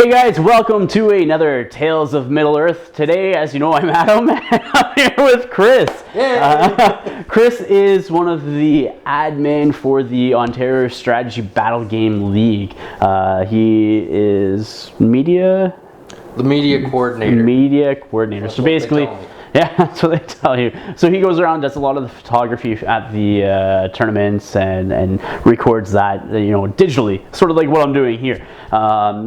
Hey guys, welcome to another Tales of Middle-earth. Today, as you know, I'm Adam, and I'm here with Chris. Chris is one of the admin for the Ontario Strategy Battle Game League. He is the media coordinator. So basically, yeah, that's what they tell you. So he goes around, does a lot of the photography at the tournaments and records that, digitally, sort of like what I'm doing here.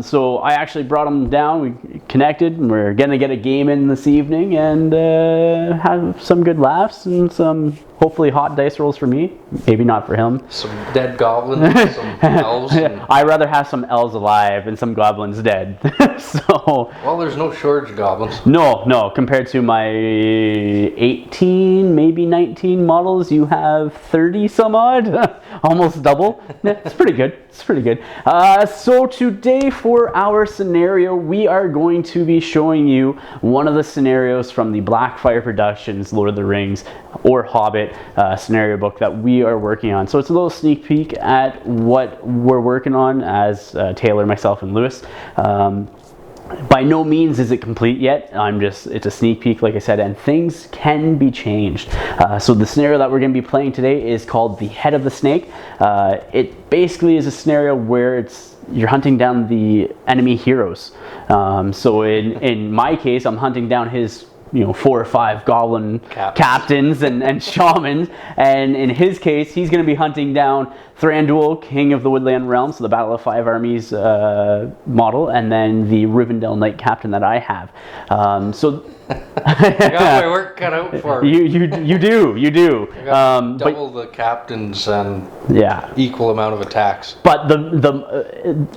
So I actually brought him down, we connected, and we're going to get a game in this evening and have some good laughs and some hopefully hot dice rolls for me, maybe not for him. Some dead goblins, some elves. I'd rather have some elves alive and some goblins dead. Well, there's no shortage of goblins. No, compared to my 18, maybe 19 models, you have 30 some odd, almost double. It's pretty good. So today for our scenario, we are going to be showing you one of the scenarios from the Blackfyre Productions Lord of the Rings or Hobbit scenario book that we are working on. So it's a little sneak peek at what we're working on as Taylor, myself, and Lewis. By no means is it complete yet. It's a sneak peek, like I said, and things can be changed. So the scenario that we're going to be playing today is called the Head of the Snake. It basically is a scenario where you're hunting down the enemy heroes. So in my case, I'm hunting down his 4 or 5 goblin captains and shamans, and in his case he's going to be hunting down Thranduil, King of the Woodland Realm, so the Battle of 5 Armies model, and then the Rivendell Knight captain that I have. I got my work cut out for me. You do. I got double the captains and equal amount of attacks. But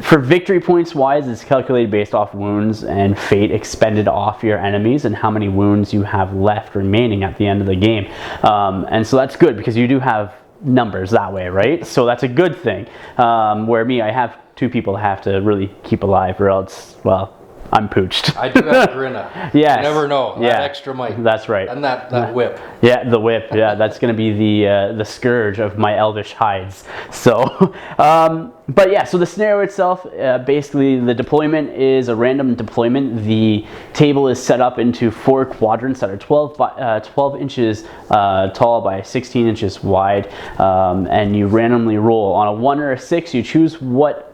for victory points wise, it's calculated based off wounds and fate expended off your enemies and how many wounds you have left remaining at the end of the game. And so that's good because you do have numbers that way, right? So that's a good thing. Where me, I have 2 people I have to really keep alive, or else, well, I'm pooched. I do have Grinna. Yes. You never know. That extra might. That's right. And that whip. Yeah, the whip. Yeah, that's going to be the scourge of my elvish hides. So, but yeah, so the scenario itself, basically the deployment is a random deployment. The table is set up into 4 quadrants that are 12 inches tall by 16 inches wide, and you randomly roll. On a 1 or a 6, you choose what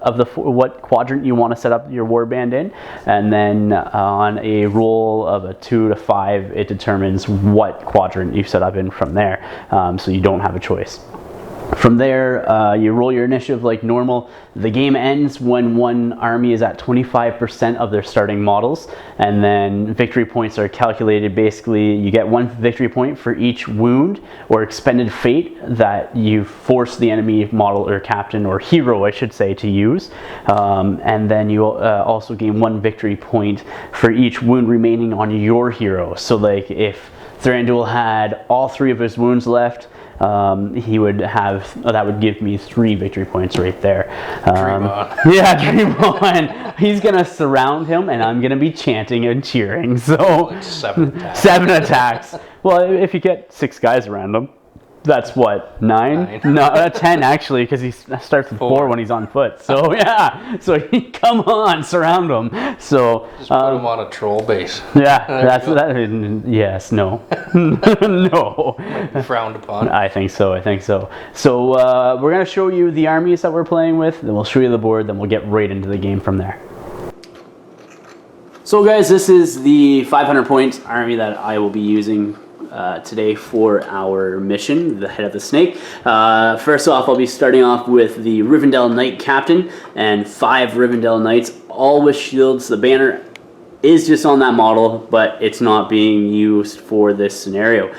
quadrant you want to set up your warband in, and then on a roll of a 2 to 5, it determines what quadrant you set up in from there, so you don't have a choice. From there, you roll your initiative like normal. The game ends when one army is at 25% of their starting models, and then victory points are calculated. Basically, you get 1 victory point for each wound or expended fate that you force the enemy model or captain or hero, I should say, to use. And then you also gain 1 victory point for each wound remaining on your hero. So like if Thranduil had all 3 of his wounds left, he would have, that would give me 3 victory points right there. Dream on. Yeah, dream on. He's gonna surround him and I'm gonna be chanting and cheering. So like 7 attacks. 7 attacks. Well, if you get 6 guys around him, that's what, 9? No, 10 actually, because he starts with 4 when he's on foot. So yeah, so come on, surround him. So just put him on a troll base. Yeah, that's that. Yes, no, no. Might be frowned upon. I think so. So we're gonna show you the armies that we're playing with, then we'll show you the board, then we'll get right into the game from there. So guys, this is the 500 point army that I will be using today for our mission, the Head of the Snake. First off, I'll be starting off with the Rivendell Knight captain and 5 Rivendell Knights, all with shields. The banner is just on that model, but it's not being used for this scenario.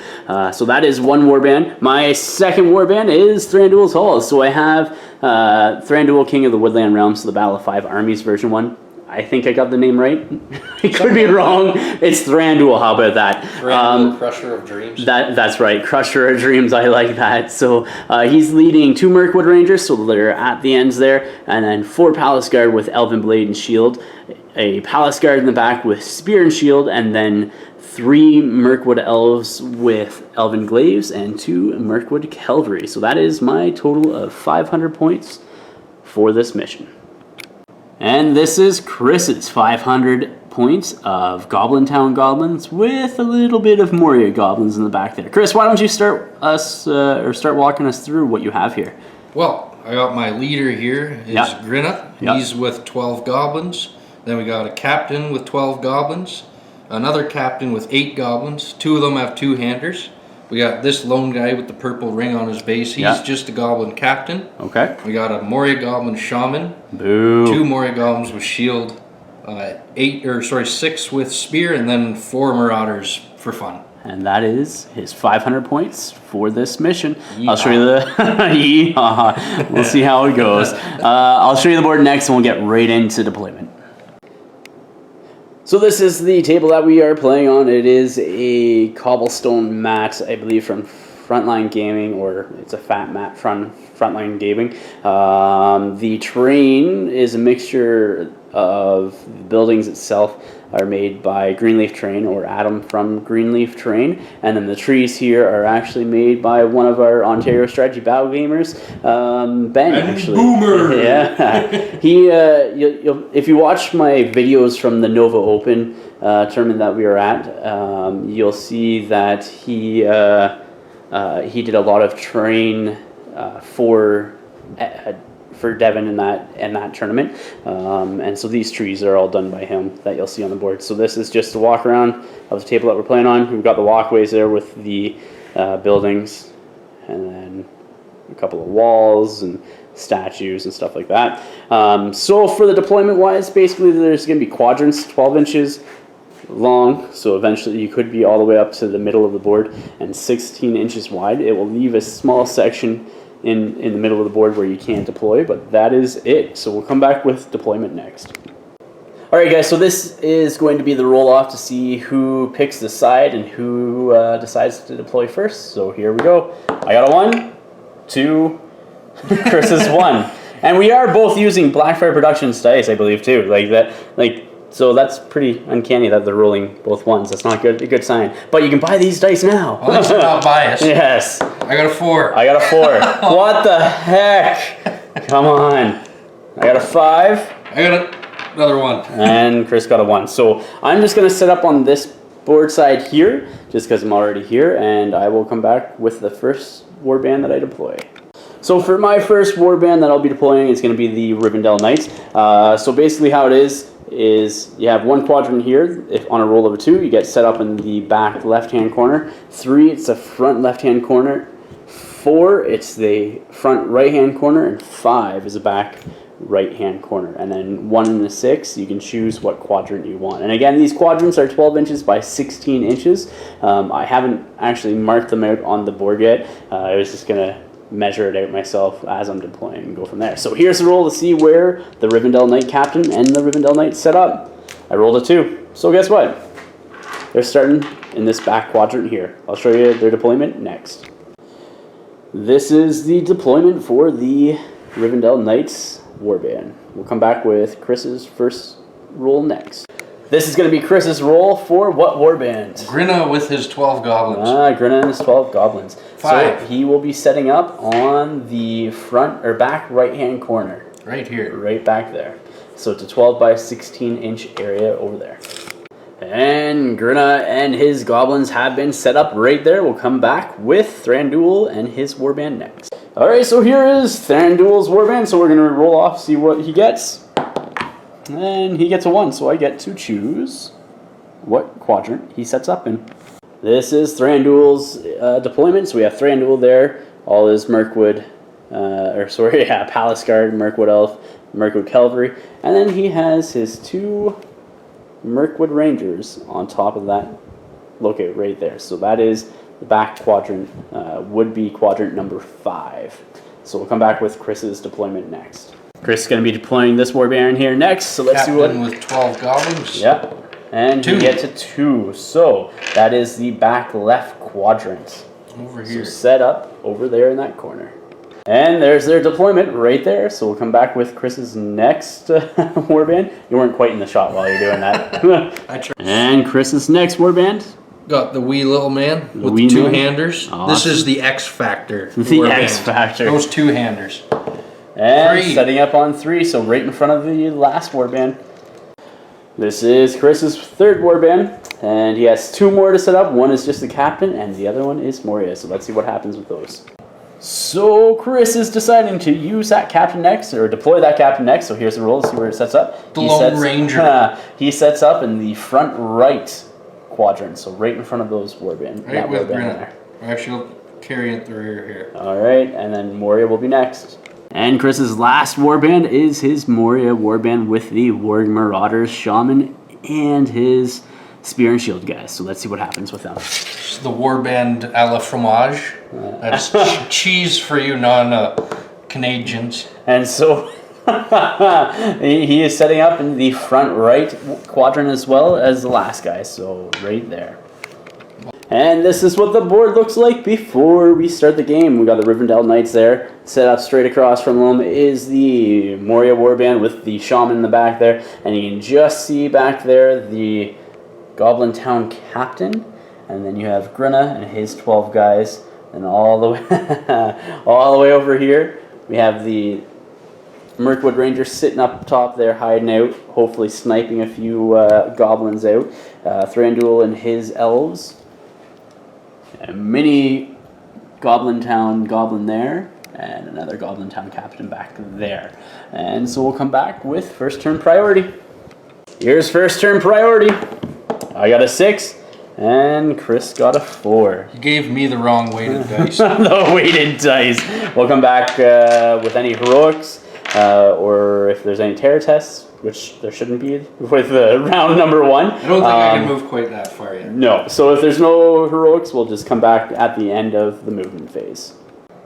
So that is 1 warband. My second warband is Thranduil's Hall. So I have Thranduil, King of the Woodland Realm, so the Battle of 5 Armies version 1. I think I got the name right. I could be wrong. It's Thranduil. How about that? Thranduil, Crusher of Dreams. That's right. Crusher of Dreams. I like that. So he's leading 2 Mirkwood Rangers, so they're at the ends there, and then 4 Palace Guard with Elven Blade and Shield, a Palace Guard in the back with Spear and Shield, and then 3 Mirkwood Elves with Elven Glaives and 2 Mirkwood Cavalry. So that is my total of 500 points for this mission. And this is Chris's 500 points of Goblin Town Goblins with a little bit of Moria Goblins in the back there. Chris, why don't you start walking us through what you have here? Well, I got my leader here is Grinna. He's with 12 goblins. Then we got a captain with 12 goblins. Another captain with 8 goblins. 2 of them have 2-handers. We got this lone guy with the purple ring on his base. He's just a goblin captain. Okay. We got a Moria Goblin shaman. Boo. 2 Moria Goblins with shield. 6 with spear, and then 4 marauders for fun. And that is his 500 points for this mission. I'll show you the... Yeehaw. We'll see how it goes. I'll show you the board next, and we'll get right into deployment. So this is the table that we are playing on. It is a cobblestone mat, I believe, from Frontline Gaming, or it's a fat mat from Frontline Gaming. The terrain is a mixture of the buildings itself are made by Greenleaf Terrain, or Adam from Greenleaf Terrain, and then the trees here are actually made by one of our Ontario Strategy Battle gamers, Ben. Actually, Boomer. Yeah, he. If you watch my videos from the Nova Open tournament that we were at, you'll see that he did a lot of terrain for Devon in that tournament, and so these trees are all done by him that you'll see on the board. So this is just a walk around of the table that we're playing on. We've got the walkways there with the buildings, and then a couple of walls and statues and stuff like that. So for the deployment wise, basically there's going to be quadrants 12 inches long, so eventually you could be all the way up to the middle of the board, and 16 inches wide. It will leave a small section in the middle of the board where you can't deploy, but that is it. So we'll come back with deployment next. Alright guys, so this is going to be the roll-off to see who picks the side and who decides to deploy first. So here we go. I got a 1, 2, Chris is 1. And we are both using Blackfyre Productions dice, I believe, too. So that's pretty uncanny that they're rolling both ones. That's not good. A good sign. But you can buy these dice now. Well, at least I'm not biased. Yes. I got a 4. I got a 4. What the heck? Come on. I got a 5. I got another 1. And Chris got a 1. So I'm just going to set up on this board side here, just because I'm already here, and I will come back with the first warband that I deploy. So for my first warband that I'll be deploying, it's going to be the Rivendell Knights. So basically how it is you have 1 quadrant here. If on a roll of a 2, you get set up in the back left-hand corner. 3, it's the front left-hand corner. 4, it's the front right-hand corner. And 5 is the back right-hand corner. And then 1 and a 6, you can choose what quadrant you want. And again, these quadrants are 12 inches by 16 inches. I haven't actually marked them out on the board yet. I was just going to measure it out myself as I'm deploying and go from there. So here's the roll to see where the Rivendell Knight captain and the Rivendell Knight set up. I rolled a 2. So guess what? They're starting in this back quadrant here. I'll show you their deployment next. This is the deployment for the Rivendell Knights warband. We'll come back with Chris's first roll next. This is going to be Chris's roll for what warband? Grinna with his 12 goblins. Grinna and his 12 goblins. 5. So he will be setting up on the front or back right-hand corner. Right here. Right back there. So it's a 12 by 16 inch area over there. And Grinna and his goblins have been set up right there. We'll come back with Thranduil and his warband next. Alright, so here is Thranduil's warband. So we're going to roll off, see what he gets. And he gets a 1, so I get to choose what quadrant he sets up in. This is Thranduil's deployment. So we have Thranduil there, all his Mirkwood, Palace Guard, Mirkwood Elf, Mirkwood Cavalry, and then he has his 2 Mirkwood Rangers on top of that located right there. So that is the back quadrant, would be quadrant number 5. So we'll come back with Chris's deployment next. Chris is going to be deploying this warband here next, so let's Captain do it. with 12 goblins. Yep, and 2. he gets a 2. So that is the back left quadrant. Over here. So set up over there in that corner. And there's their deployment right there. So we'll come back with Chris's next warband. You weren't quite in the shot while you're doing that. I tried. And Chris's next warband. Got the wee little man with wee the 2 man. handers. Awesome. This is the X Factor. The warband. X Factor. Those 2 handers. And 3. setting up on 3, so right in front of the last warband. This is Chris's third warband, and he has 2 more to set up. One is just the captain, and the other one is Moria. So let's see what happens with those. So Chris is deciding to use that captain next, or deploy that captain next. So here's the roll. See where it sets up. The Lone Ranger. He sets up in the front right quadrant, so right in front of those warband. Right with Grinna. Actually, I'll carry it through here. All right, and then Moria will be next. And Chris's last warband is his Moria warband with the Warg Marauders, Shaman, and his Spear and Shield guys. So let's see what happens with them. The warband a la fromage. That's cheese for you non-Canadians. And so he is setting up in the front right quadrant as well as the last guy. So right there. And this is what the board looks like before we start the game. We got the Rivendell Knights there. Set up straight across from them is the Moria warband with the Shaman in the back there. And you can just see back there the Goblin Town captain. And then you have Grinna and his 12 guys. And all the way, all the way over here, we have the Mirkwood Rangers sitting up top there, hiding out, hopefully sniping a few goblins out. Thranduil and his elves. A mini Goblin Town goblin there, and another Goblin Town captain back there. And so we'll come back with first turn priority. Here's first turn priority. I got a 6, and Chris got a 4. You gave me the wrong weighted dice. The weighted dice. We'll come back with any heroics, or if there's any terror tests, which there shouldn't be with round number 1. I don't think I can move quite that far yet. No, so if there's no heroics, we'll just come back at the end of the movement phase.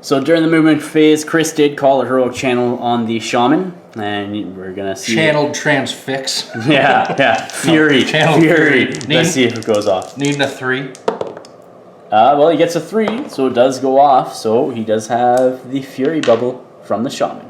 So during the movement phase, Chris did call a heroic channel on the Shaman, and we're gonna see channeled transfix. Yeah, Fury, no, channel Fury. Let's see if it goes off. Needing a 3. Well, he gets a 3, so it does go off. So he does have the Fury bubble from the Shaman.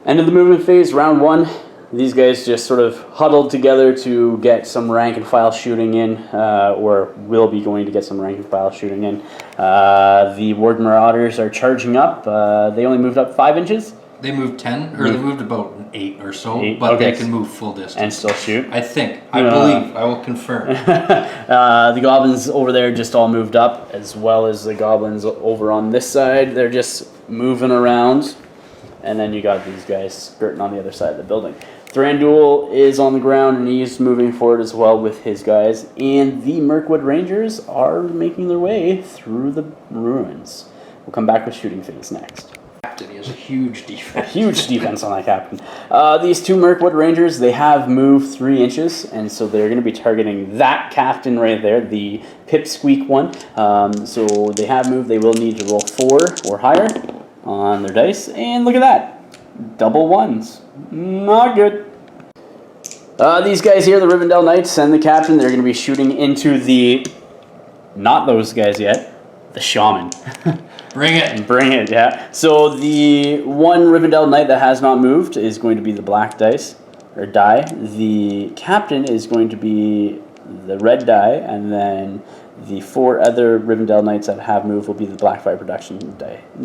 End of the movement phase, round 1. These guys just sort of huddled together to get some rank and file shooting in, or will be going to get some rank and file shooting in. The Warg Marauders are charging up. They only moved up 5 inches. They moved 10, or they moved about 8 or so, 8, but okay. they can move full distance. And still shoot. I think. I believe. I will confirm. The goblins over there just all moved up, as well as the goblins over on this side. They're just moving around. And then you got these guys skirting on the other side of the building. Thranduil is on the ground, and he's moving forward as well with his guys. And the Mirkwood Rangers are making their way through the ruins. We'll come back with shooting phase next. Captain, he has a huge defense. Huge defense on that captain. These 2 Mirkwood Rangers, they have moved 3 inches, and so they're going to be targeting that captain right there, the Pipsqueak one. So they have moved. They will need to roll 4 or higher on their dice, and look at that, double 1s. Not good. These guys here, the Rivendell Knights and the captain, they're going to be shooting into the, not those guys yet, the Shaman. Bring it. Bring it, yeah. So the one Rivendell Knight that has not moved is going to be the black dice, or die. The captain is going to be the red die, and then the 4 other Rivendell Knights that have moved will be the Blackfyre Productions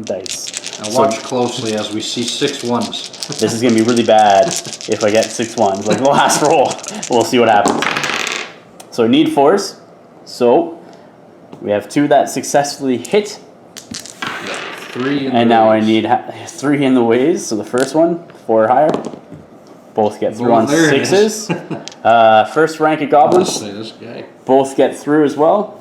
dice. Now watch closely as we see 6 1s. This is going to be really bad if I get 6 1s, like the last roll. We'll see what happens. So we need 4s. So we have 2 that successfully hit. 3 in and now I need 3 in the ways. So the first one, 4 or higher. Both get through on 6s. First rank of goblins. This guy. Both get through as well.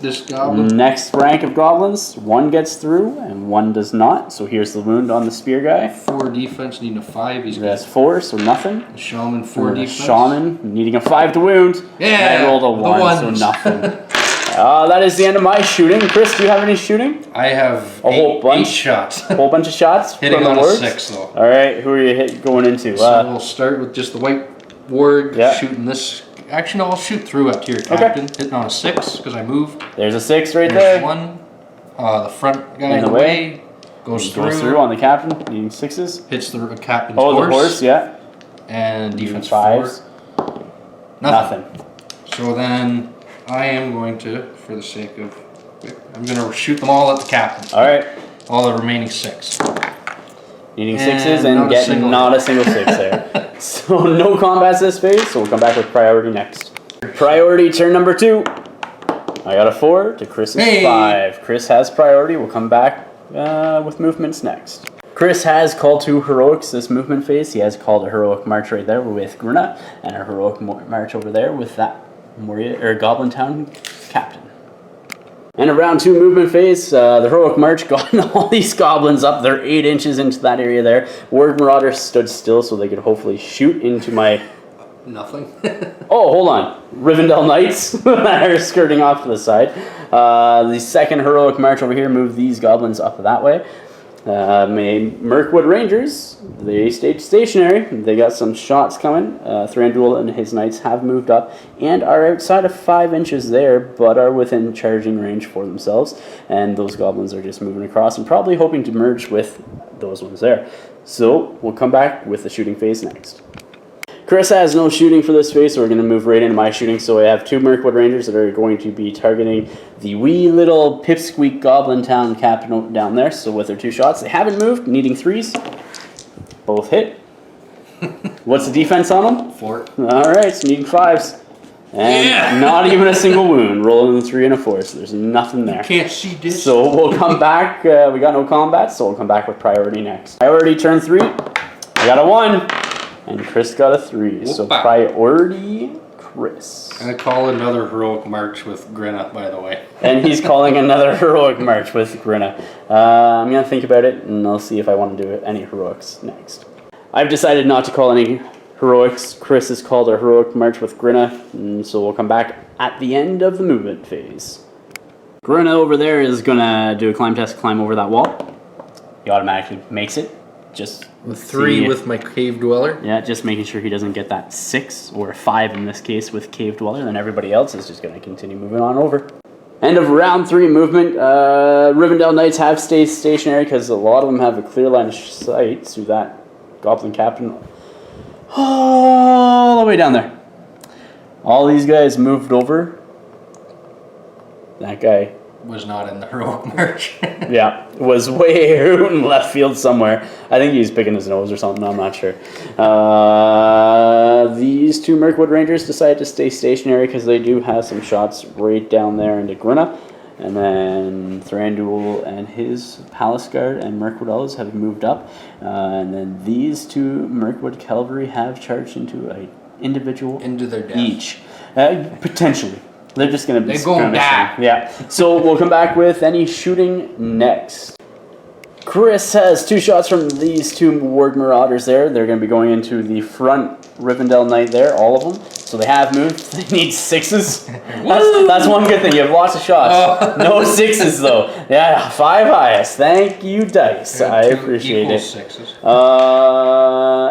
This goblin. Next rank of goblins, 1 gets through and 1 does not. So here's the wound on the spear guy. 4 defense, needing a 5. He's That's 4, so nothing. The Shaman, 4 defense. Shaman needing a 5 to wound. Yeah. I rolled a 1, so nothing. That is the end of my shooting. Chris, do you have any shooting? I have a whole bunch. 8 shots. A whole bunch of shots. Hitting on a 6 though. All right, who are you going into? So we'll start with just the white ward yeah. shooting this. Actually, no, I'll shoot through up to your captain. Okay. Hitting on a 6 because I moved. There's a 6 right There's there. 1. The front guy in the way goes through on the captain, needing 6s. Hits the captain's horse. Oh, the horse, yeah. And defense 5s. 4. Nothing. So then I am going to, for the sake of, I'm going to shoot them all at the captain. All right. All the remaining 6. Needing sixes and getting not a single six there. So no combats this phase, so we'll come back with priority next. Priority turn number 2. I got a 4 to Chris's 5. Chris has priority. We'll come back with movements next. Chris has called 2 heroics this movement phase. He has called a heroic march right there with Grunna, and a heroic march over there with that Moria or Goblin Town captain. And a round 2 movement phase, the heroic march got all these goblins up. They're 8 inches into that area there. Ward Marauders stood still so they could hopefully shoot into my... Nothing. Oh, hold on. Rivendell Knights that are skirting off to the side. The second heroic march over here moved these goblins up that way. Mirkwood Rangers, they stayed stationary. They got some shots coming. Thranduil and his knights have moved up and are outside of 5 inches there, but are within charging range for themselves. And those goblins are just moving across and probably hoping to merge with those ones there. So we'll come back with the shooting phase next. Chris has no shooting for this phase, so we're going to move right into my shooting. So I have 2 Mirkwood Rangers that are going to be targeting the wee little pipsqueak Goblin Town captain down there. So with their 2 shots, they haven't moved, needing 3s. Both hit. What's the defense on them? 4. Alright, so needing 5s. And not even a single wound. Rolling a 3 and a 4, so there's nothing there. Can't see this. So we'll come back. We got no combat, so we'll come back with priority next. Priority turn 3. I got a 1. And Chris got a 3, so priority Chris. I'm going to call another heroic march with Grunna, by the way. And he's calling another heroic march with Grunna. I'm going to think about it, and I'll see if I want to do any heroics next. I've decided not to call any heroics. Chris has called a heroic march with Grunna, and so we'll come back at the end of the movement phase. Grunna over there is going to do a climb test, climb over that wall. He automatically makes it. Just with 3 with my Cave Dweller. Yeah, just making sure he doesn't get that 6 or 5 in this case with Cave Dweller. Then everybody else is just going to continue moving on over. End of round 3 movement. Rivendell Knights have stayed stationary because a lot of them have a clear line of sight to that Goblin Captain all the way down there. All these guys moved over. That guy was not in the heroic march. Yeah, was way out in left field somewhere. I think he was picking his nose or something, I'm not sure. These 2 Mirkwood Rangers decided to stay stationary because they do have some shots right down there into Grunna. And then Thranduil and his Palace Guard and Mirkwood Elves have moved up. And then these 2 Mirkwood Cavalry have charged into an individual into their death. Each. Potentially. They're just going to be skirmishing. Yeah. So we'll come back with any shooting next. Chris has 2 shots from these 2 Ward Marauders there. They're going to be going into the front Rivendell Knight there, all of them. So they have moved. They need 6s. That's one good thing. You have lots of shots. No 6s though. Yeah, 5 highest. Thank you, Dice. I appreciate it. 6s.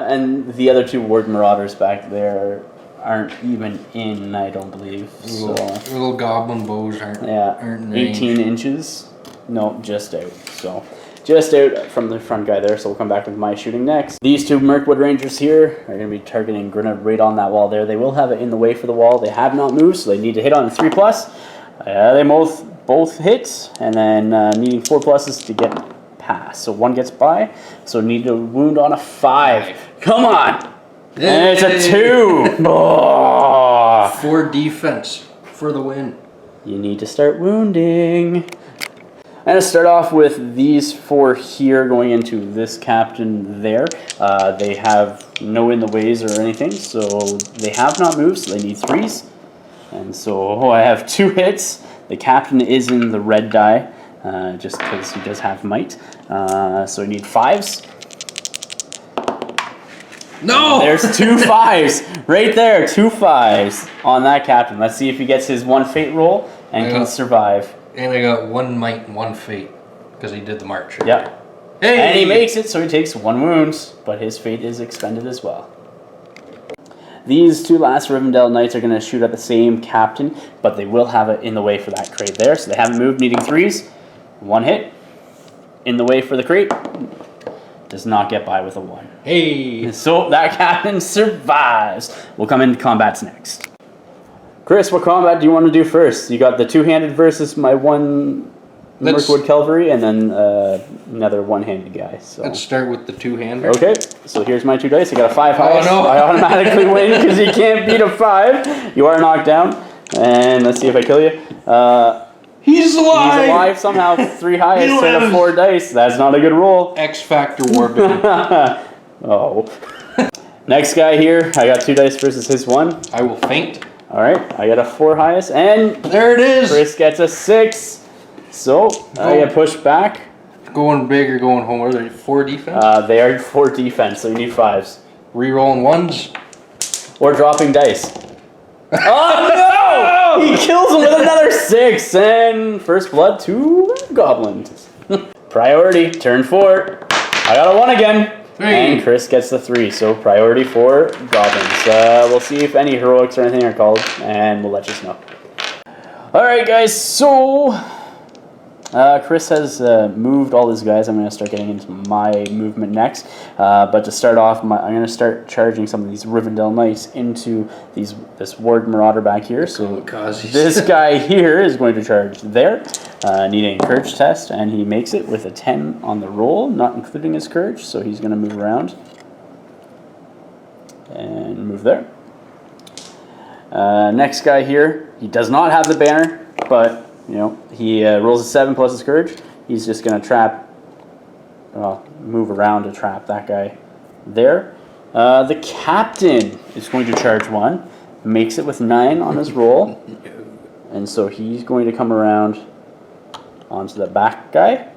And the other 2 Ward Marauders back there aren't even in, I don't believe. Little goblin bows aren't. Yeah, 18 inches. No, just out. So just out from the front guy there. So we'll come back with my shooting next. These 2 Mirkwood Rangers here are going to be targeting Grunna right on that wall there. They will have it in the way for the wall. They have not moved, so they need to hit on a 3+. They both hit, and then needing 4 pluses to get past. So 1 gets by. So need a wound on a 5. Come on. And it's a 2! Oh. 4 defense for the win. You need to start wounding. I'm going to start off with these 4 here going into this captain there. They have no in the ways or anything, so they have not moved, so they need 3s. And so I have 2 hits. The captain is in the red die, just because he does have might. So I need 5s. No! There's 2 5s right there, 2 5s on that captain. Let's see if he gets his 1 fate roll and can survive. And I got 1 might and 1 fate because he did the march. Right? Yeah. Hey! And he makes it, so he takes 1 wound, but his fate is expended as well. These 2 last Rivendell Knights are going to shoot at the same captain, but they will have it in the way for that crate there. So they haven't moved, needing 3s. 1 hit. In the way for the crate. Does not get by with a 1. Hey! So that captain survives. We'll come into combats next. Chris, what combat do you want to do first? You got the 2-handed versus my 1 Mirkwood Cavalry, and then another one-handed guy. So let's start with the two-hander. Okay, so here's my 2 dice. I got a 5 highest. Oh, no. I automatically win because you can't beat a 5. You are knocked down. And let's see if I kill you. He's alive! He's alive somehow. 3 highest out of 4 dice. That's not a good roll. X Factor Warband. Oh. Next guy here. I got 2 dice versus his 1. I will faint. Alright, I got a 4 highest. And there it is! Chris gets a 6. So, I get pushed back. Going big or going home? Are they 4 defense? They are 4 defense, so you need 5s. Rerolling 1s. Or dropping dice. Oh no! He kills him with another 6, and first blood to Goblins. Priority, turn 4. I got a 1 again. 3. And Chris gets the 3, so priority for Goblins. We'll see if any heroics or anything are called, and we'll let you know. Alright guys, so Chris has moved all his guys. I'm going to start getting into my movement next. But to start off, I'm going to start charging some of these Rivendell Knights into this Ward Marauder back here. So this guy here is going to charge there, needing a courage test, and he makes it with a 10 on the roll, not including his courage. So he's going to move around and move there. Next guy here, he does not have the banner, but you know, he rolls a 7 plus his courage. He's just going to trap, move around to trap that guy there. The captain is going to charge 1, makes it with 9 on his roll. And so he's going to come around onto the back guy.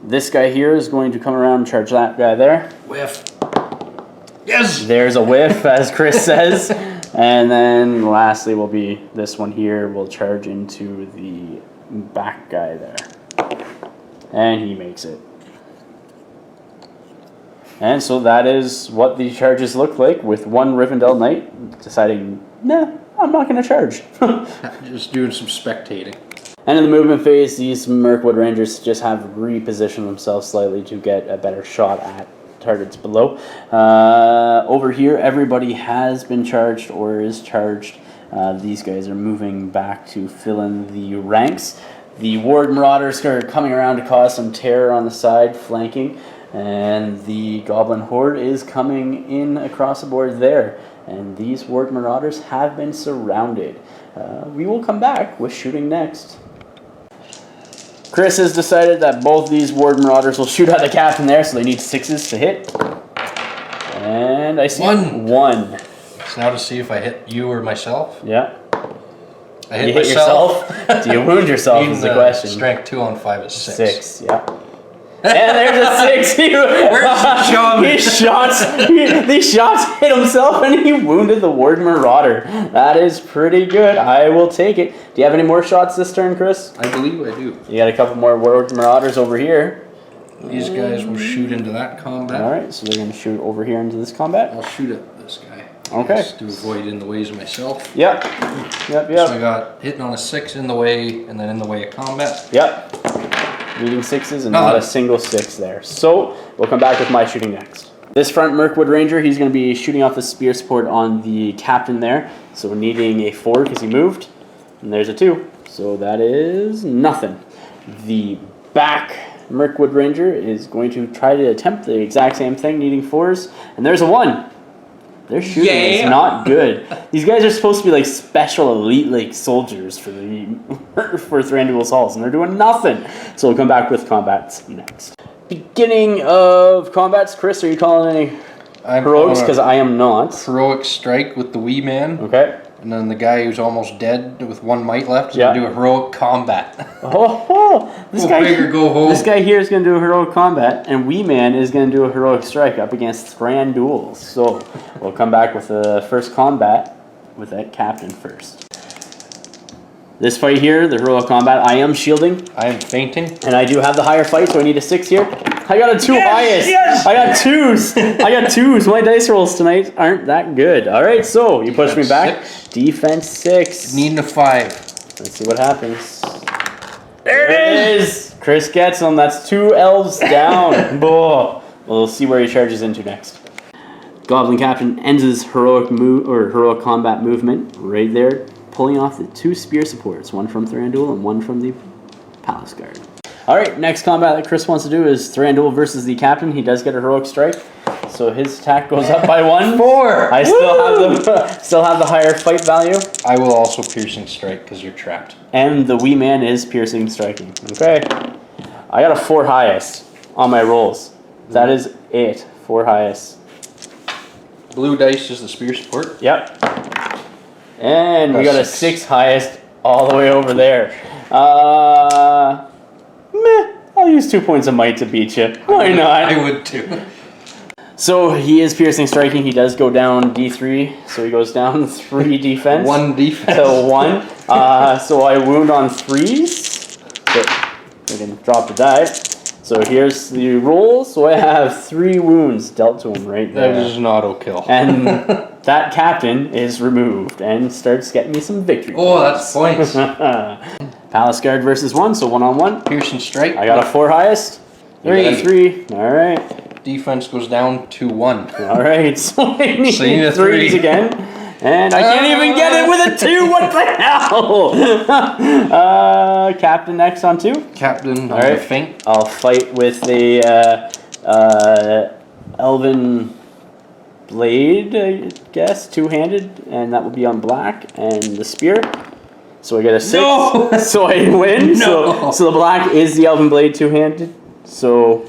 This guy here is going to come around and charge that guy there. Whiff. Yes! There's a whiff, as Chris says. And then lastly will be this one here. We'll charge into the back guy there. And he makes it. And so that is what the charges look like, with one Rivendell Knight deciding, nah, I'm not going to charge. Just doing some spectating. And in the movement phase, these Mirkwood Rangers just have repositioned themselves slightly to get a better shot at targets below. Over here, everybody has been charged or is charged. These guys are moving back to fill in the ranks. The Ward Marauders are coming around to cause some terror on the side, flanking. And the Goblin Horde is coming in across the board there. And these Ward Marauders have been surrounded. We will come back with shooting next. Chris has decided that both these Ward Marauders will shoot at the captain there, so they need 6s to hit. And I see 1. So now to see if I hit you or myself. Yeah. I hit myself. Yourself? Do you wound yourself is the question. Strength 2 on 5 is 6. 6, yeah. And there's a 6. These shots hit himself and he wounded the Ward Marauder. That is pretty good. I will take it. Do you have any more shots this turn, Chris? I believe I do. You got a couple more Ward Marauders over here. These guys will shoot into that combat. Alright, so they're going to shoot over here into this combat. I'll shoot at this guy. Okay. Just to avoid in the ways of myself. Yep. So I got hitting on a 6 in the way, and then in the way of combat. Yep. Leading 6s and not a single 6 there. So, we'll come back with my shooting next. This front Mirkwood Ranger, he's going to be shooting off the spear support on the captain there. So we're needing a 4 because he moved. And there's a 2. So that is nothing. The back Mirkwood Ranger is going to try to attempt the exact same thing, needing 4s. And there's a 1. Their shooting is not good. These guys are supposed to be like special elite like soldiers for Thranduil's halls, and they're doing nothing. So we'll come back with combats next. Beginning of combats, Chris, are you calling any heroics? Because I am not. Heroic strike with the wee man. Okay. And then the guy who's almost dead with 1 might left is going to do a heroic combat. This guy here is going to do a heroic combat, and Wee Man is going to do a heroic strike up against Thranduil. So we'll come back with the first combat with that captain first. This fight here, the heroic combat, I am shielding. I am fainting. And I do have the higher fight, so I need a 6 here. I got a 2 highest. Yes! I got 2s. I got 2s. My dice rolls tonight aren't that good. All right, so you push me back. 6. Defense 6. Needing a 5. Let's see what happens. There it is. Chris gets him. That's 2 elves down. We'll see where he charges into next. Goblin Captain ends his heroic combat movement right there, pulling off the 2 spear supports, one from Thranduil and one from the Palace Guard. Alright, next combat that Chris wants to do is Thranduil versus the captain. He does get a heroic strike. So his attack goes up by 1. 4! I still have the higher fight value. I will also piercing strike because you're trapped. And the wee man is piercing striking. Okay. I got a 4 highest on my rolls. That is it. 4 highest. Blue dice is the spear support. Yep. And we got a 6 highest all the way over there. Meh. I'll use 2 points of might to beat you. Why not? I would too. So he is piercing striking. He does go down D3. So he goes down 3 defense. 1 defense. To 1. So I wound on 3s. So we can drop the die. So here's the roll. So I have 3 wounds dealt to him right there. That is an auto kill. And that captain is removed and starts getting me some victory that's points. Palace Guard versus 1, so 1-on-1. Piercing strike. I got a 4 highest. 3. 3. Alright. Defense goes down to 1. Alright, so I need So you need a 3s 3. again. And I can't even get it with a 2. What the hell? Captain next on 2. Captain, All right. the feint. I'll fight with the Elven Blade, I guess, 2-handed, and that will be on black, and the spear. So I get a 6. No! So I win. No! So the black is the Elven Blade 2-handed. So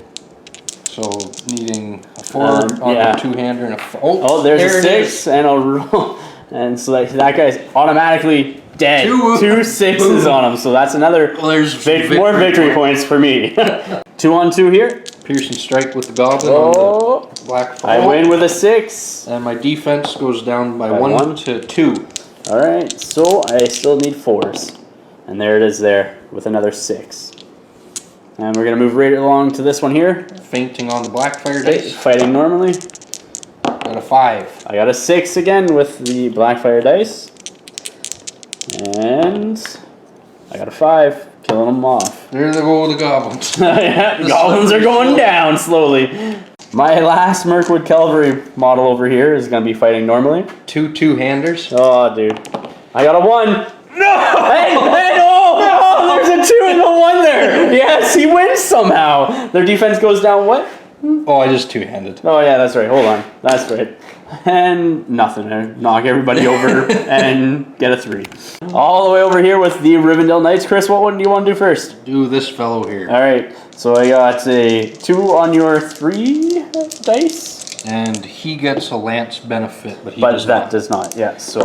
needing a 4 on yeah. a 2-hander and a 4. oh, there's there a 6, and I'll roll. And so that guy's automatically dead. 2 6s on him. So that's another more victory points for me. 2-on-2 here. Piercing strike with the goblin on the black. I win with a 6. And my defense goes down by 1 to 2. Alright, so I still need 4s. And there it is there with another 6. And we're going to move right along to this one here. Fainting on the Blackfyre dice. Fighting normally. Got a 5. I got a 6 again with the Blackfyre dice. And I got a 5. Killing them off. There they go, the goblins. Yeah, the goblins are going down slowly. My last Mirkwood Cavalry model over here is going to be fighting normally. 2 2-handers. Oh, dude. I got a 1. No! Hey, oh, there's a 2 and a 1 there. Yes, he wins somehow. Their defense goes down what? Oh, I just 2-handed. Oh, yeah, that's right. Hold on. That's right. And nothing. I knock everybody over and get a 3. All the way over here with the Rivendell Knights. Chris, what one do you want to do first? Do this fellow here. All right. So I got a 2 on your 3 dice. And he gets a lance benefit, but does not. Yeah, so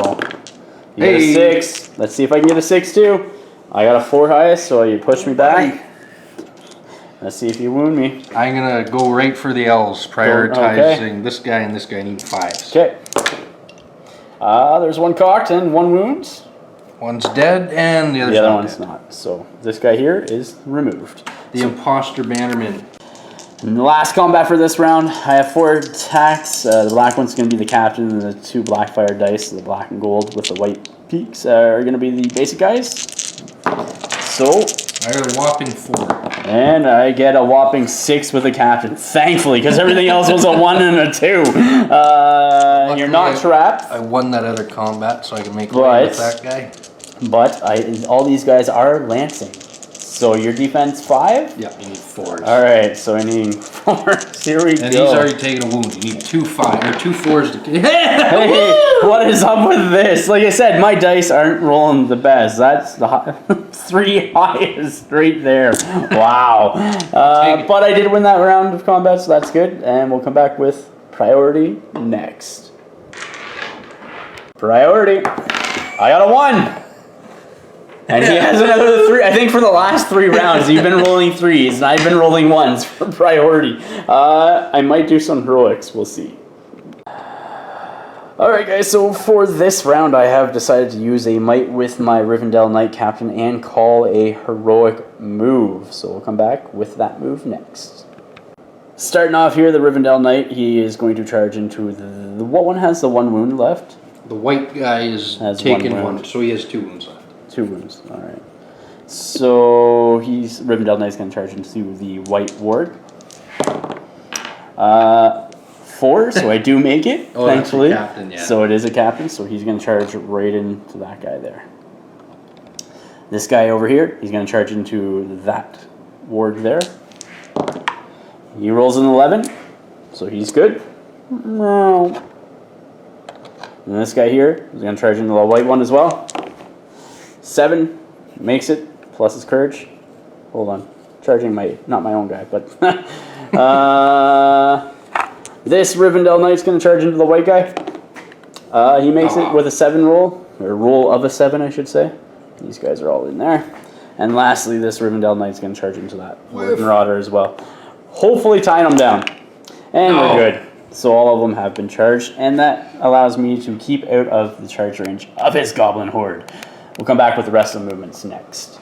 you get a 6. Let's see if I can get a 6 too. I got a 4 highest, so you push me back. Let's see if you wound me. I'm going to go right for the L's, prioritizing this guy and this guy need 5s. Okay. There's 1 cocked and 1 wound. One's dead and the other one's not. So this guy here is removed. The imposter bannerman. In the last combat for this round, I have 4 attacks. The black one's going to be the captain, and the 2 Blackfyre dice, the black and gold with the white peaks, are going to be the basic guys. So I got a whopping 4. And I get a whopping 6 with the captain, thankfully, because everything else was a 1 and a 2. You're not trapped. I won that other combat, so I can make away with that guy. But all these guys are lancing. So your defense 5? Yeah, you need 4s. Alright, so I need 4s. Here we go. And he's already taken a wound. You need 2 4s to Hey, what is up with this? Like I said, my dice aren't rolling the best. That's the 3 highest right there. Wow. But I did win that round of combat, so that's good. And we'll come back with priority next. Priority. I got a 1. And he has another 3. I think for the last 3 rounds, you've been rolling 3s, and I've been rolling 1s for priority. I might do some heroics. We'll see. Alright, guys. So for this round, I have decided to use a might with my Rivendell Knight captain and call a heroic move. So we'll come back with that move next. Starting off here, the Rivendell Knight, he is going to charge into the what one has the 1 wound left? The white guy is taken 1, so he has 2 wounds left. 2 wounds, alright. So Rivendell Knight's going to charge into the white ward. 4, so I do make it, thankfully. That's a captain, yeah. So it is a captain, so he's going to charge right into that guy there. This guy over here, he's going to charge into that ward there. He rolls an 11, so he's good. No. And this guy here is going to charge into the white one as well. 7 makes it, plus his courage. Hold on, charging not my own guy, but this Rivendell Knight's going to charge into the white guy. He makes it with a 7 roll, or roll of a 7, I should say. These guys are all in there. And lastly, this Rivendell Knight's going to charge into that Marauder as well. Hopefully tying them down. And we're good. So all of them have been charged, and that allows me to keep out of the charge range of his Goblin Horde. We'll come back with the rest of the movements next.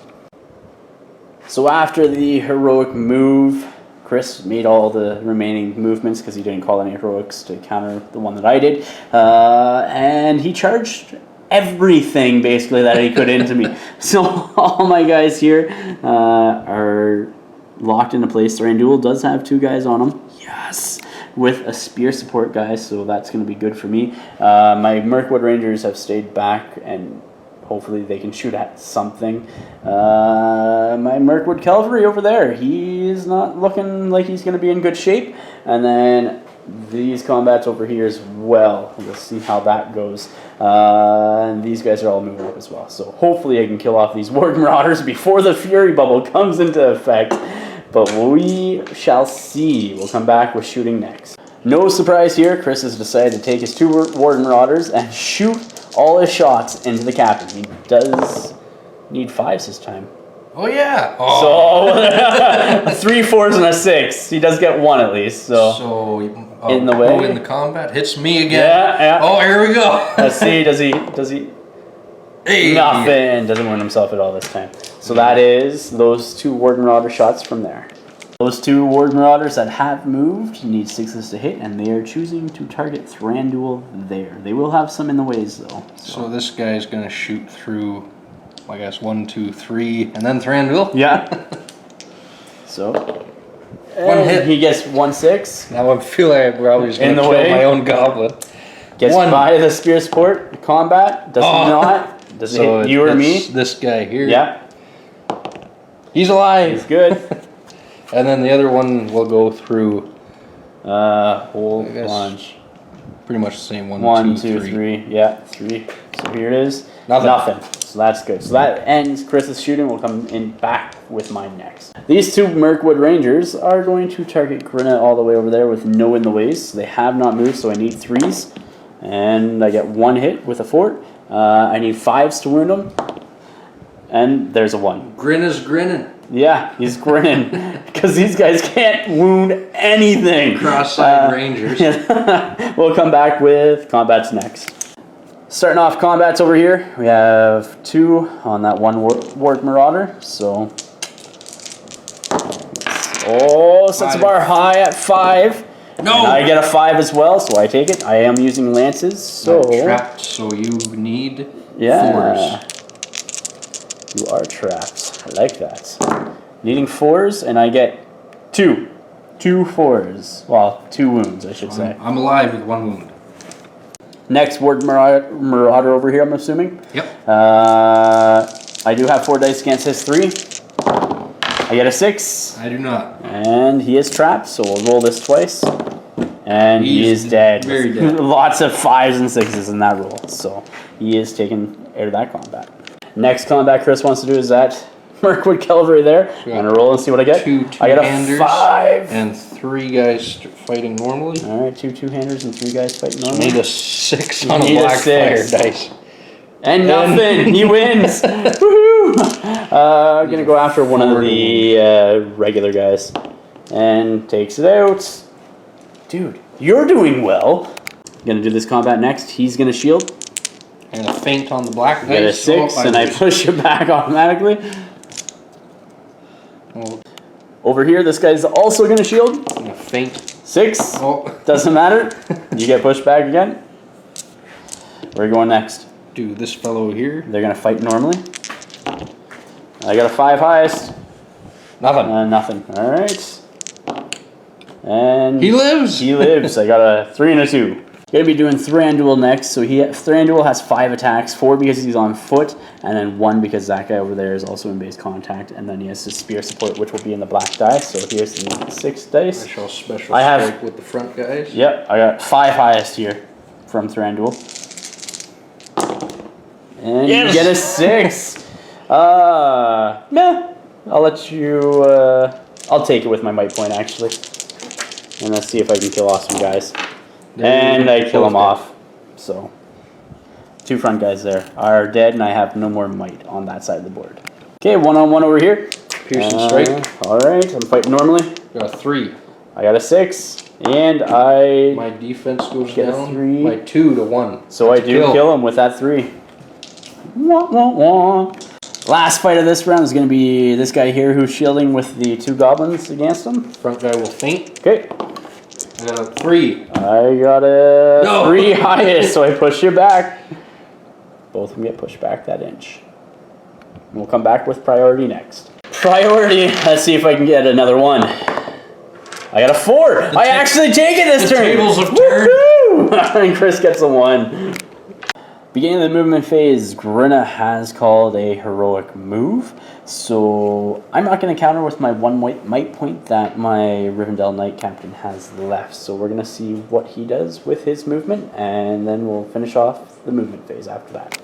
So after the heroic move, Chris made all the remaining movements because he didn't call any heroics to counter the one that I did. And he charged everything basically that he could into me. So all my guys here are locked into place. Thranduil does have 2 guys on him. Yes! With a spear support guy, so that's going to be good for me. My Mirkwood Rangers have stayed back, and hopefully they can shoot at something. My Mirkwood Cavalry over there, he's not looking like he's going to be in good shape. And then these combats over here as well. We'll see how that goes. And these guys are all moving up as well. So hopefully I can kill off these Ward Marauders before the Fury Bubble comes into effect. But we shall see. We'll come back with shooting next. No surprise here, Chris has decided to take his 2 Warden Marauders and shoot all his shots into the captain. He does need 5s this time. Oh yeah. Oh. So 3 4s and a 6. He does get 1 at least. So in the way. Oh, in the combat hits me again. Yeah. Oh, here we go. Let's see. Does he? Hey. Nothing. Doesn't win himself at all this time. So that is those 2 Warden Marauder shots from there. Those 2 Warden Marauders that have moved need 6s to hit, and they are choosing to target Thranduil there. They will have some in the ways though. So this guy is going to shoot through, I guess, 1, 2, 3, and then Thranduil. Yeah. So 1 hit. He gets 1 6. Now I feel like I probably was going to kill my own goblin. Gets by the spear support combat. Does not. Does it hit you or me? This guy here. Yeah. He's alive. He's good. And then the other one will go through whole bunch. Pretty much the same. 1, 2, 3. Yeah, 3. So here it is. Nothing. So that's good. So that ends Chris's shooting. We'll come in back with mine next. These 2 Mirkwood Rangers are going to target Grinna all the way over there with no in the ways. They have not moved, so I need 3s. And I get 1 hit with a fort. I need 5s to wound him. And there's a 1. Grinna's grinning. Yeah, he's grinning because these guys can't wound anything. Cross-side Rangers. We'll come back with combats next. Starting off combats over here, we have 2 on that 1 Ward Marauder. So, sets the bar high at 5. No, and I get a 5 as well, so I take it. I am using lances, so I'm trapped. So you need 4s. You are trapped. I like that. Needing 4s, and I get 2. 2 4s. Well, 2 wounds, I should say. I'm alive with 1 wound. Next Ward Marauder over here, I'm assuming. Yep. I do have 4 dice against his 3. I get a 6. I do not. And he is trapped, so we'll roll this twice. And he is dead. Very dead. Lots of 5s and 6s in that roll. So he is taken out of that combat. Next combat Chris wants to do is that Mirkwood Cavalry there. I'm going to roll and see what I get. I get a 5. And 3 guys fighting normally. Alright, 2 2-handers and 3 guys fighting normally. Need a 6 on a Blackfyre dice. And nothing. He wins. Woohoo! I'm going to go after one of the regular guys. And takes it out. Dude, you're doing well. Going to do this combat next. He's going to shield. And a feint on the black dice. Get a 6, and I push it back automatically. Oh. Over here, this guy's also going to shield. And a feint. 6. Doesn't matter. You get pushed back again. Where are you going next? Do this fellow here. They're going to fight normally. I got a 5 highest. Nothing. Nothing. All right. And he lives. He lives. I got a 3 and a 2. Gonna be doing Thranduil next. So Thranduil has 5 attacks, 4 because he's on foot, and then 1 because that guy over there is also in base contact, and then he has his spear support, which will be in the black dice. So here's the 6 dice. Special strike with the front guys. Yep, I got 5 highest here from Thranduil. And you get a 6. Meh. I'll let you. I'll take it with my might point actually, and let's see if I can kill off some guys. And I kill them off. So, 2 front guys there are dead, and I have no more might on that side of the board. Okay, 1-on-1 over here. Piercing strike. Alright, I'm fighting normally. Got a 3. I got a 6, and my defense goes get down a 3. by 2 to 1. So I do kill him with that 3. Wah, wah, wah. Last fight of this round is going to be this guy here who's shielding with the 2 goblins against him. Front guy will feint. Okay. I got a 3. I got a 3 highest, so I push you back. Both of them get pushed back that inch. We'll come back with priority next. Priority. Let's see if I can get another 1. I got a 4. I actually take it this turn. Tables have turned. And Chris gets a 1. Beginning of the movement phase, Grinna has called a heroic move. So I'm not going to counter with my 1 might point that my Rivendell Knight captain has left. So we're going to see what he does with his movement, and then we'll finish off the movement phase after that.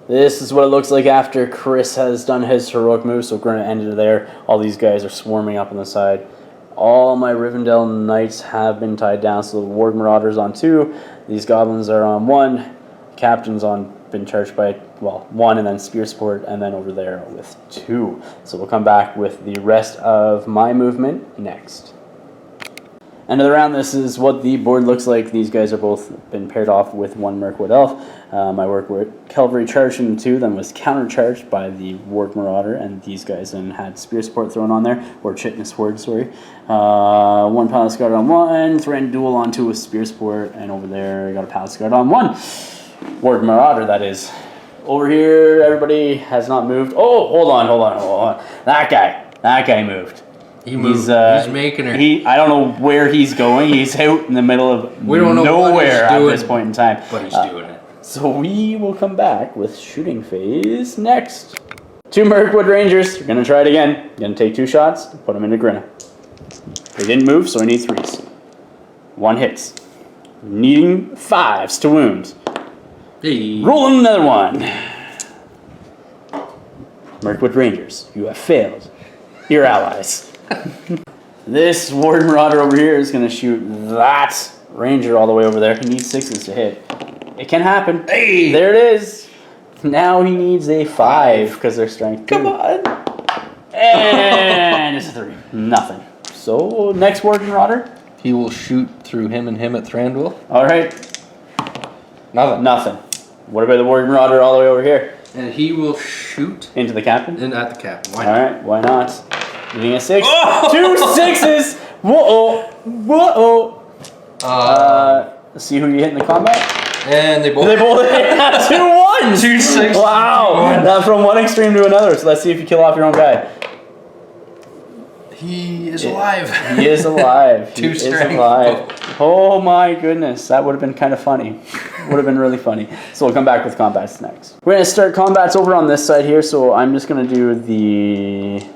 This is what it looks like after Chris has done his heroic move. So Grinna ended there. All these guys are swarming up on the side. All my Rivendell Knights have been tied down. So the Warg Marauders on 2. These goblins are on 1. Captain's been charged by 1, and then spear support, and then over there with 2. So we'll come back with the rest of my movement next. End of the round, this is what the board looks like. These guys are both been paired off with 1 Mirkwood Elf. My Mirkwood Cavalry charged into 2, then was countercharged by the Warg Marauder, and these guys then had spear support thrown on there, or Chitness Ward, sorry. 1 Palace Guard on 1, Thranduil on 2 with spear support, and over there I got a Palace Guard on 1. Warg Marauder, that is. Over here, everybody has not moved. Oh, hold on. That guy moved. He moved. He's making her. I don't know where he's going. He's out in the middle of nowhere at this point in time. But he's doing it. So we will come back with shooting phase next. 2 Mirkwood Rangers. We're going to try it again. Going to take 2 shots. Put them into Grinna. They didn't move, so I need 3s. 1 hits. Needing 5s to wound. Hey. Rolling another 1. Mirkwood Rangers, you have failed your allies. This Warg Marauder over here is going to shoot that Ranger all the way over there. He needs 6s to hit. It can happen. Hey! There it is. Now he needs a 5 because they're strength 2. Come on. And it's a 3. Nothing. So next Warg Marauder. He will shoot through him and him at Thranduil. All right. Nothing. What about the Warg Marauder all the way over here? And he will shoot into the captain? And at the captain. Why not? All right, why not? Needing a 6. Oh! 2 6s! Whoa! Let's see who you hit in the combat. And they both hit 2 1s! 2 6. Wow! From one extreme to another. So let's see if you kill off your own guy. He is alive. He is alive. 2 strength. Is alive. Oh my goodness, that would have been kind of funny. Would have been really funny. So we'll come back with combats next. We're going to start combats over on this side here. So I'm just going to do the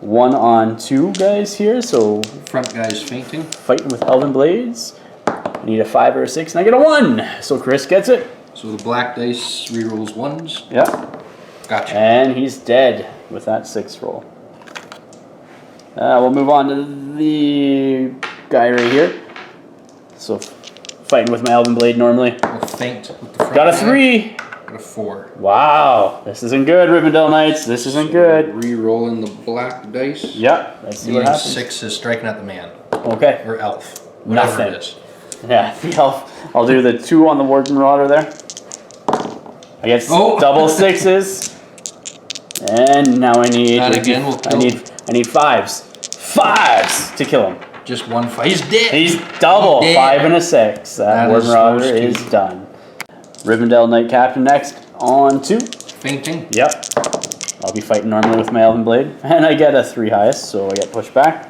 1-on-2 guys here. So front guys fainting. Fighting with Elven Blades. I need a 5 or a 6, and I get a 1. So Chris gets it. So the black dice rerolls 1s. Yeah. Gotcha. And he's dead with that 6 roll. We'll move on to the guy right here. So, fighting with my Elven Blade normally. We'll feint with the front. Got a 3. Got a 4. Wow. This isn't good, Rivendell Knights. This isn't good. Re-rolling the black dice. Yep. Let's see what happens. 6 is striking at the man. Okay. Or elf. Nothing. It is. Yeah, the elf. I'll do the 2 on the Warg Marauder there. I get double 6s. And now I need... That again will kill. I need 5s. 5s to kill him. Just 1 5. He's dead. He's double. He's dead. 5 and a 6. That Warg Marauder is done. Rivendell Knight Captain next on 2. Fainting. Yep. I'll be fighting normally with my Elven Blade. And I get a 3 highest, so I get pushed back.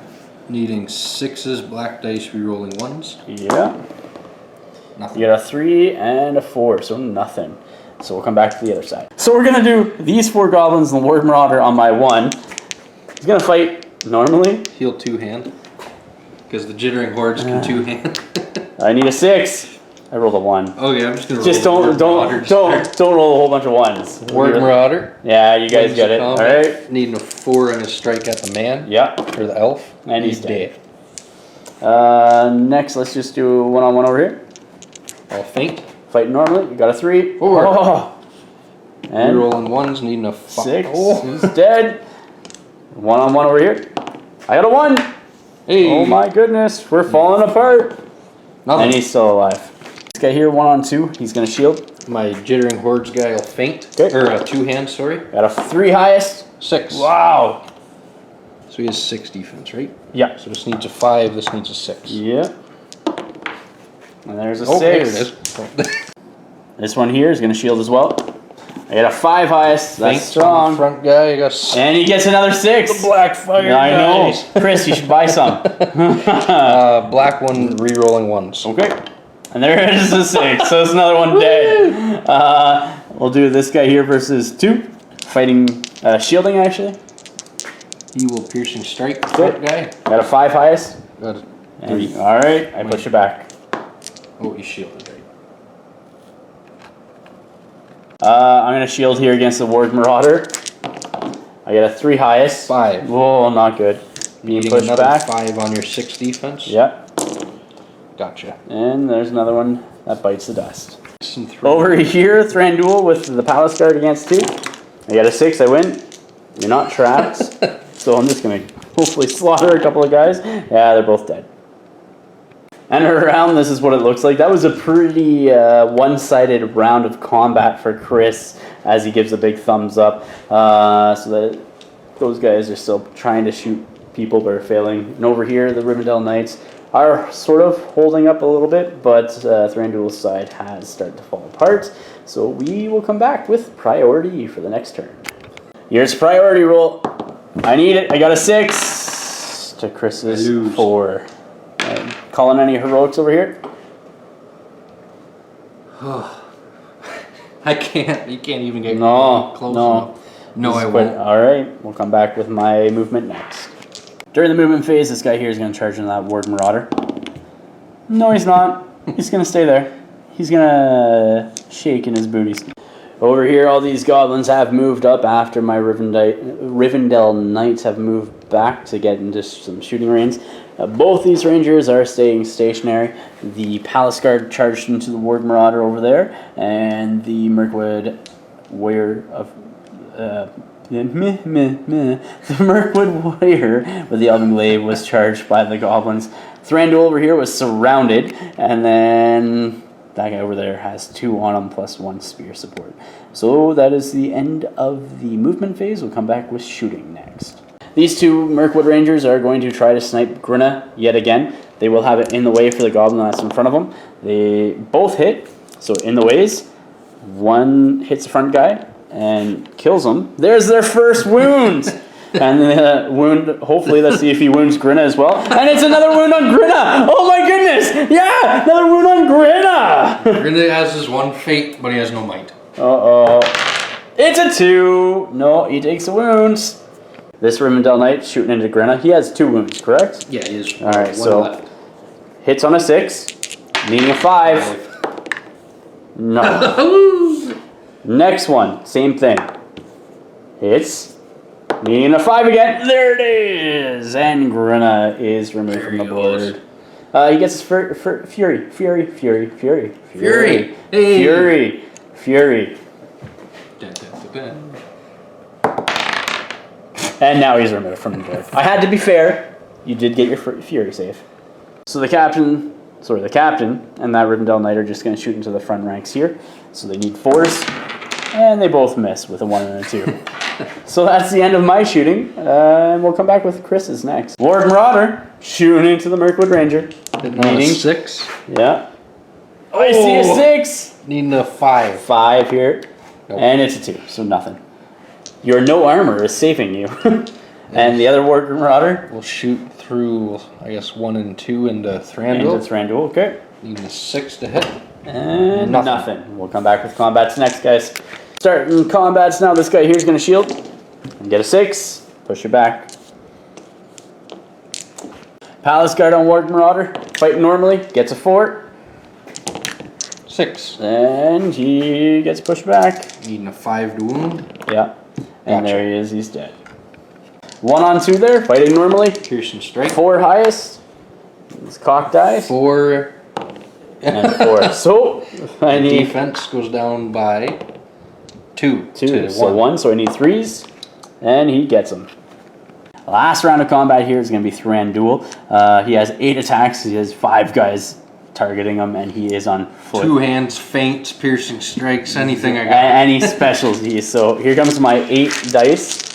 Needing 6s, black dice, re-rolling 1s. Yeah. Nothing. You got a 3 and a 4, so nothing. So we'll come back to the other side. So we're gonna do these 4 goblins and the Ward Marauder on my 1. He's gonna fight normally. Heal 2-hand. Because the Jittering Hordes can 2-hand. I need a 6. I rolled a 1. Oh yeah, I'm just gonna roll. Just don't roll a whole bunch of 1s. Ward Marauder. Yeah, you guys get it. All right. Needing a 4 and a strike at the man. Yeah. Or the elf. And he's dead. Next, let's just do 1-on-1 over here. I'll feint. Fight normally. You got a 3. 4. Oh. And rolling 1s, needing a 6. Oh. He's dead. 1-on-1 over here. I got a 1. Hey. Oh my goodness, we're falling apart. Nothing. And he's still alive. This guy here, 1-on-2. He's gonna shield. My Jittering Hordes guy will feint. Okay. Or a 2-hand, sorry. Got a 3 highest. 6. Wow. So he has 6 defense, right? Yeah. So this needs a 5, this needs a 6. Yeah. And there's a 6. There it is. This one here is going to shield as well. I got a 5 highest. That's strong. Front guy, I got 6. And he gets another 6. The Blackfyre I know. Chris, you should buy some. Black one, re-rolling 1s. Okay. And there is a 6. So it's another one dead. We'll do this guy here versus 2. Fighting, shielding actually. He will piercing strike the front guy. Got a 5 highest. Got a 3. And, all right, I push it back. Oh, he's shielded, right? I'm going to shield here against the Ward Marauder. I got a 3 highest. 5. Whoa, not good. Being pushed another back. 5 on your 6 defense. Yep. Gotcha. And there's another one that bites the dust. Over here, Thranduil with the Palace Guard against 2. I got a 6, I win. You're not trapped. So I'm just going to hopefully slaughter a couple of guys. Yeah, they're both dead. And around, this is what it looks like. That was a pretty one-sided round of combat for Chris as he gives a big thumbs up. So that those guys are still trying to shoot people but are failing. And over here, the Rivendell Knights are sort of holding up a little bit, but Thranduil's side has started to fall apart. So we will come back with priority for the next turn. Here's priority roll. I need it. I got a 6 to Chris's 4. Calling any heroics over here? I can't. You can't even get close enough. No, I won't. All right. We'll come back with my movement next. During the movement phase, this guy here is going to charge into that Ward Marauder. No, he's not. He's going to stay there. He's going to shake in his booties. Over here, all these goblins have moved up after my Rivendell Knights have moved back to get into some shooting range. Both these rangers are staying stationary. The Palace Guard charged into the Ward Marauder over there, and the Mirkwood Warrior of the Mirkwood Warrior with the Elven Glaive was charged by the goblins. Thranduil over here was surrounded, and then that guy over there has 2 on him plus 1 spear support. So that is the end of the movement phase. We'll come back with shooting next. These 2 Mirkwood Rangers are going to try to snipe Grinna yet again. They will have it in the way for the goblin that's in front of them. They both hit, so in the ways. One hits the front guy and kills him. There's their first wound! And the wound, hopefully, let's see if he wounds Grinna as well. And it's another wound on Grinna! Oh my goodness! Yeah! Another wound on Grinna! Grinna has his 1 fate, but he has no might. Uh-oh. It's a 2! No, he takes the wounds. This Rivendell Knight shooting into Grinna. He has 2 wounds, correct? Yeah, he is. Alright, so left. Hits on a 6, needing a 5. No. Next one, same thing. Hits, needing a 5 again. There it is! And Grinna is removed from the board. He gets his Fury. And now he's removed from the board. I had to be fair. You did get your Fury save. So the captain and that Rivendell Knight are just going to shoot into the front ranks here. So they need 4s. And they both miss with a 1 and a 2. So that's the end of my shooting. And we'll come back with Chris's next. Ward Marauder shooting into the Mirkwood Ranger. Needing 6. Yeah. Oh, I see a 6. Needing a 5. 5 here. Nope. And it's a 2, so nothing. Your no armor is saving you. And the other Ward Marauder will shoot through, I guess, 1 and 2 into Thranduil. Okay. Needing a 6 to hit. And nothing. We'll come back with combats next, guys. Starting combats now. This guy here is going to shield and get a 6. Push it back. Palace Guard on Warg Marauder. Fighting normally. Gets a 4. 6. And he gets pushed back. Needing a 5 to wound. Yeah. And there he is. He's dead. 1 on 2 there. Fighting normally. Piercing strike. 4 highest. It's cock dice. 4. And 4. So I need defense goes down by 2. 2. So 1. So I need 3s. And he gets them. Last round of combat here is going to be Thranduil. He has 8 attacks. He has 5 guys targeting him, and he is on foot. 2 hands, feints, piercing strikes, anything I got. Any specialties. So here comes my 8 dice.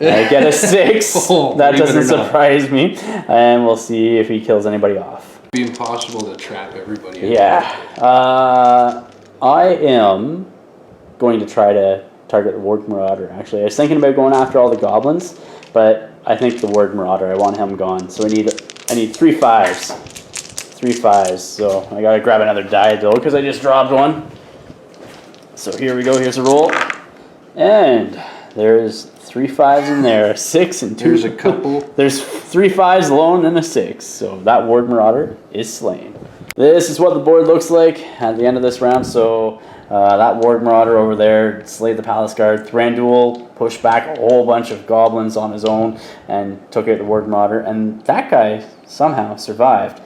I get a 6. That doesn't surprise me. And we'll see if he kills anybody off. It'd be impossible to trap everybody. Yeah. I am going to try to target the Warg Marauder, actually. I was thinking about going after all the goblins, but I think the Warg Marauder, I want him gone. So I need 3 5s. 3 5s. So I gotta grab another die though, because I just dropped one. So here we go, here's a roll. And there's 3 5s in there, a 6 and 2. There's a couple. There's 3 5s alone and a 6. So that Warg Marauder is slain. This is what the board looks like at the end of this round. So that Warg Marauder over there slayed the Palace Guard. Thranduil pushed back a whole bunch of goblins on his own and took out the Warg Marauder. And that guy somehow survived.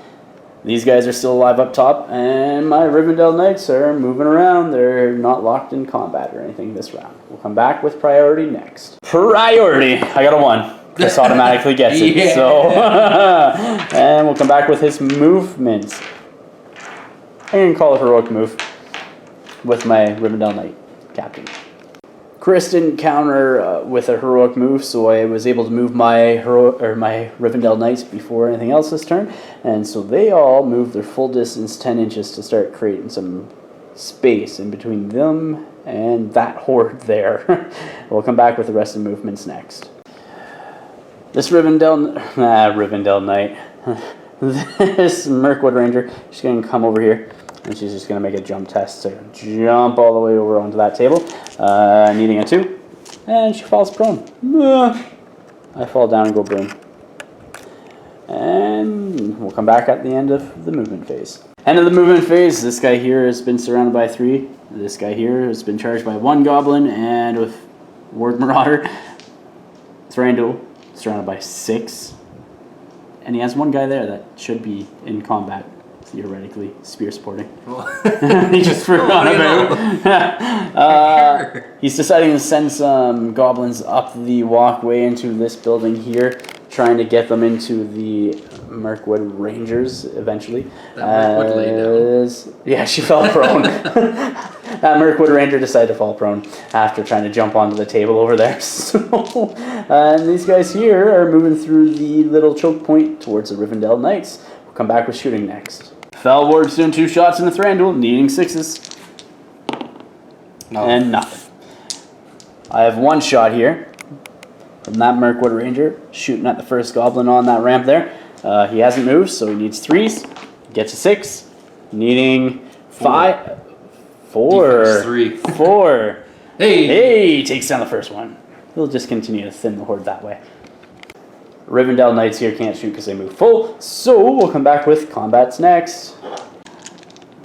These guys are still alive up top, and my Rivendell Knights are moving around. They're not locked in combat or anything this round. We'll come back with priority next. Priority! I got a 1. This automatically gets it. Yeah. So, and we'll come back with his movement. I'm going to call it a heroic move with my Rivendell Knight captain. Chris didn't counter with a heroic move, so I was able to move my Rivendell Knights before anything else this turn, and so they all moved their full distance 10 inches to start creating some space in between them and that horde there. We'll come back with the rest of the movements next. This Rivendell Knight, this Mirkwood Ranger, she's going to come over here. And she's just going to make a jump test to jump all the way over onto that table, needing a 2. And she falls prone. I fall down and go boom. And we'll come back at the end of the movement phase. End of the movement phase, this guy here has been surrounded by 3. This guy here has been charged by 1 goblin, and with Warg Marauder, Thranduil, surrounded by 6. And he has 1 guy there that should be in combat. Theoretically, spear sporting. He just forgot about it. He's deciding to send some goblins up the walkway into this building here, trying to get them into the Mirkwood Rangers eventually. That Mirkwood lay down. Yeah, she fell prone. That Mirkwood Ranger decided to fall prone after trying to jump onto the table over there. So, and these guys here are moving through the little choke point towards the Rivendell Knights. We'll come back with shooting next. Fell Warg's doing 2 shots in the Thranduil, needing 6s. No. And nothing. I have 1 shot here from that Mirkwood Ranger, shooting at the first goblin on that ramp there. He hasn't moved, so he needs 3s. Gets a 6. Needing 5. 4. 3. 4. Hey! Takes down the first one. He'll just continue to thin the horde that way. Rivendell Knights here can't shoot because they move full, so we'll come back with combats next.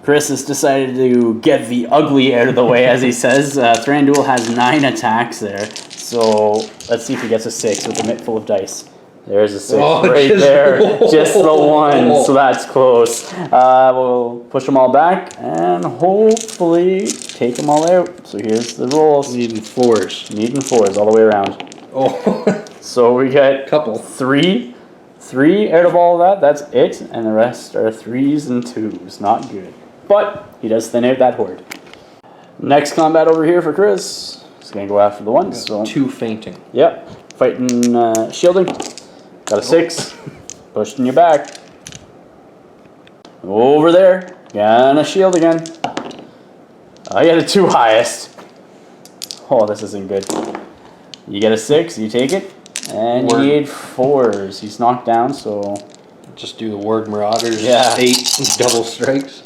Chris has decided to get the ugly out of the way, as he says. Thranduil has 9 attacks there, so let's see if he gets a 6 with a mitt full of dice. There's a 6 right there, just the 1, so that's close. We'll push them all back and hopefully take them all out. So here's the rolls. Needing 4s. Needing 4s all the way around. Oh. So we got couple. 3 out of all of that. That's it, and the rest are 3s and 2s. Not good, but he does thin out that horde. Next combat over here for Chris. He's gonna go after the 1. So 2 fainting. Yep, fighting shielding. Got a 6. Pushed in your back. Over there. Gonna shield again. I got a 2 highest. Oh, this isn't good. You get a 6, you take it. And you need 4s. He's knocked down, so Just do the Ward Marauders. Yeah. 8 double strikes.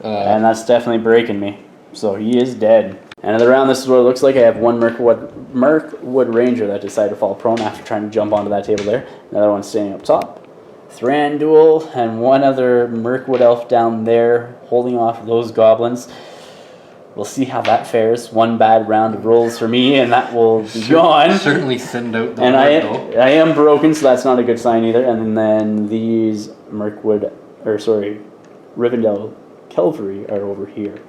And that's definitely breaking me. So he is dead. End of the round, this is what it looks like. I have one Mirkwood Ranger that decided to fall prone after trying to jump onto that table there. Another one standing up top. Thranduil and one other Mirkwood Elf down there holding off those goblins. We'll see how that fares. One bad round of rolls for me, and that will be gone. Certainly thinned out the and horde, I am broken, so that's not a good sign either. And then these Rivendell Cavalry are over here.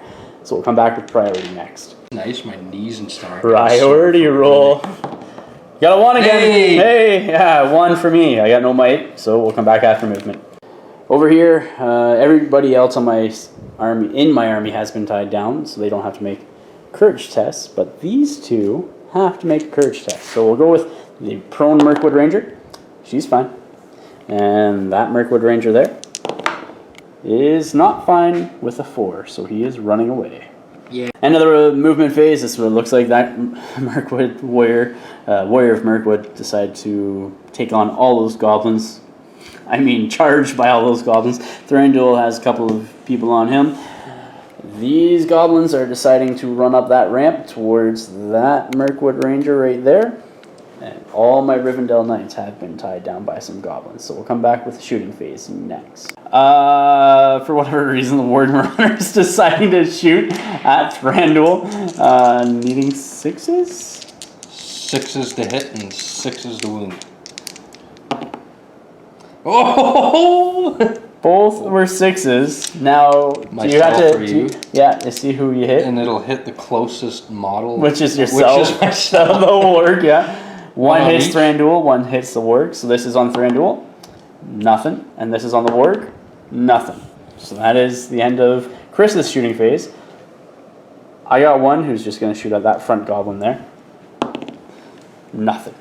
So we'll come back with priority next. Nice, my knees and stomach. Priority roll. Got a 1 again. Hey, yeah, 1 for me. I got no might, so we'll come back after movement. Over here, everybody else on my army has been tied down, so they don't have to make courage tests. But these two have to make a courage test. So we'll go with the prone Mirkwood Ranger. She's fine, and that Mirkwood Ranger there is not fine with a 4, so he is running away. Yeah. End of the movement phase. This is what it looks like. That Mirkwood warrior of Mirkwood decided to take on all those goblins. I mean, charged by all those goblins. Thranduil has a couple of people on him. These goblins are deciding to run up that ramp towards that Mirkwood Ranger right there. And all my Rivendell Knights have been tied down by some goblins. So we'll come back with the shooting phase next. For whatever reason, the Ward Marauders deciding to shoot at Thranduil. Needing 6s? 6s to hit and 6s to wound. Oh! Both were 6s. Now, to see who you hit. And it'll hit the closest model. Which is yourself. Which is myself. The warg, yeah. One hits Thranduil, one hits the warg. So this is on Thranduil. Nothing. And this is on the warg. Nothing. So that is the end of Chris's shooting phase. I got one who's just going to shoot at that front goblin there. Nothing.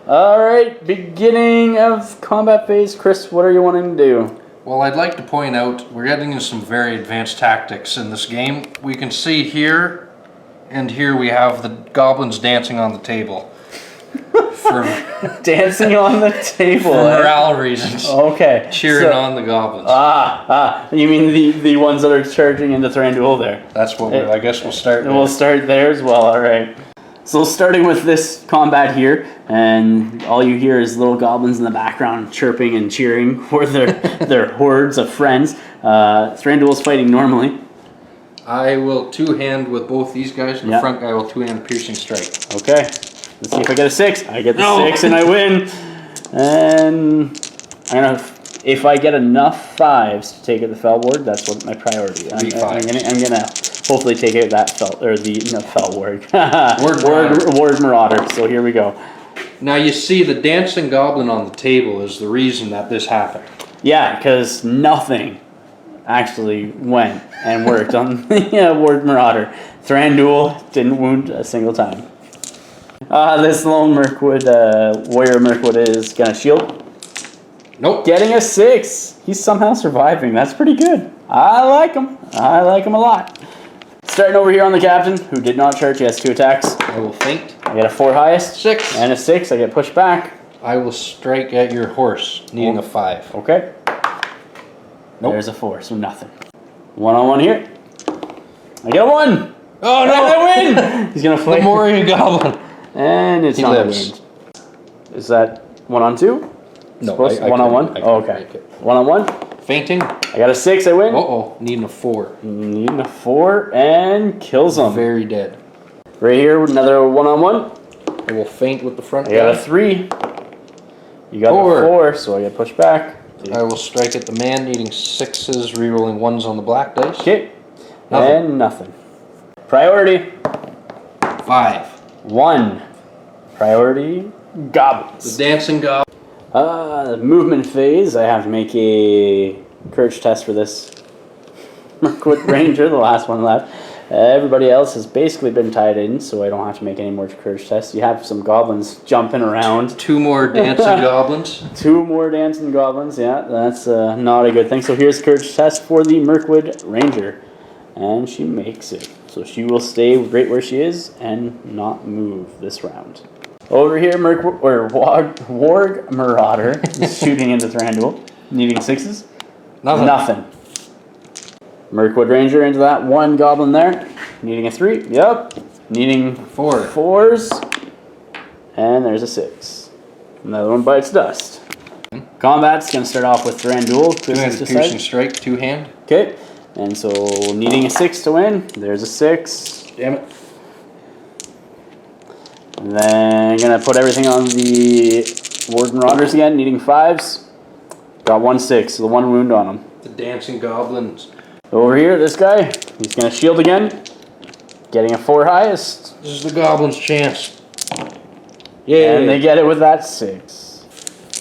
Alright, beginning of combat phase. Chris, what are you wanting to do? Well, I'd like to point out we're getting into some very advanced tactics in this game. We can see here and here we have the goblins dancing on the table. For dancing on the table. For morale reasons. Okay. Cheering on the goblins. You mean the ones that are charging into Thranduil there? That's what I guess we'll start there. We'll start there as well, alright. So starting with this combat here, and all you hear is little goblins in the background chirping and cheering for their hordes of friends. Thranduil's fighting normally. I will two-hand with both these guys. The front guy will two-hand piercing strike. Okay. Let's see if I get a 6. I get the 6 and I win. And I don't know if I get enough 5s to take out the Fell Ward. That's what my priority is. I'm gonna hopefully take out that Fell Ward. Ward Marauder. So here we go. Now you see the dancing goblin on the table is the reason that this happened. Yeah, because nothing actually went and worked on the Ward Marauder. Thranduil didn't wound a single time. This lone warrior Mirkwood is gonna shield. Nope. Getting a 6. He's somehow surviving. That's pretty good. I like him. I like him a lot. Starting over here on the captain, who did not charge. He has 2 attacks. I will feint. I get a 4 highest. 6. And a 6. I get pushed back. I will strike at your horse, needing a 5. Okay. Nope. There's a 4, so nothing. 1-on-1 here. I get a 1. Oh no! I win! He's gonna fight. The Moria and Goblin. And it's not a win. Is that 1-on-2? No, 1-on-1? Oh, okay. 1-on-1. Fainting. I got a 6, I win. Uh-oh, needing a 4. Needing a 4 and kills him. Very dead. Right here, another 1-on-1. I will feint with the front guy. I got a 3. You got a 4, so I get pushed back. I will strike at the man, needing 6s, rerolling 1s on the black dice. Okay. And nothing. Priority. 5. 1. Priority. Goblins. The dancing goblin. The movement phase. I have to make a courage test for this Mirkwood Ranger, the last one left. Everybody else has basically been tied in, so I don't have to make any more courage tests. You have some goblins jumping around. 2 more dancing goblins. 2 more dancing goblins, yeah, that's not a good thing. So here's the courage test for the Mirkwood Ranger. And she makes it. So she will stay right where she is and not move this round. Over here, Warg Marauder is shooting into Thranduil, needing 6s. Nothing. Mirkwood Ranger into that 1 goblin there, needing a 3. Yep. Needing 4s. And there's a 6. Another one bites dust. Combat's going to start off with Thranduil. Piercing strike, 2-hand. Okay. And so needing a 6 to win. There's a 6. Damn it. And then going to put everything on the Warg Marauders again, needing 5s. Got 1 6, so the 1 wound on him. The dancing goblins. Over here, this guy, he's going to shield again. Getting a 4 highest. This is the goblins' chance. Yeah. And they get it with that 6.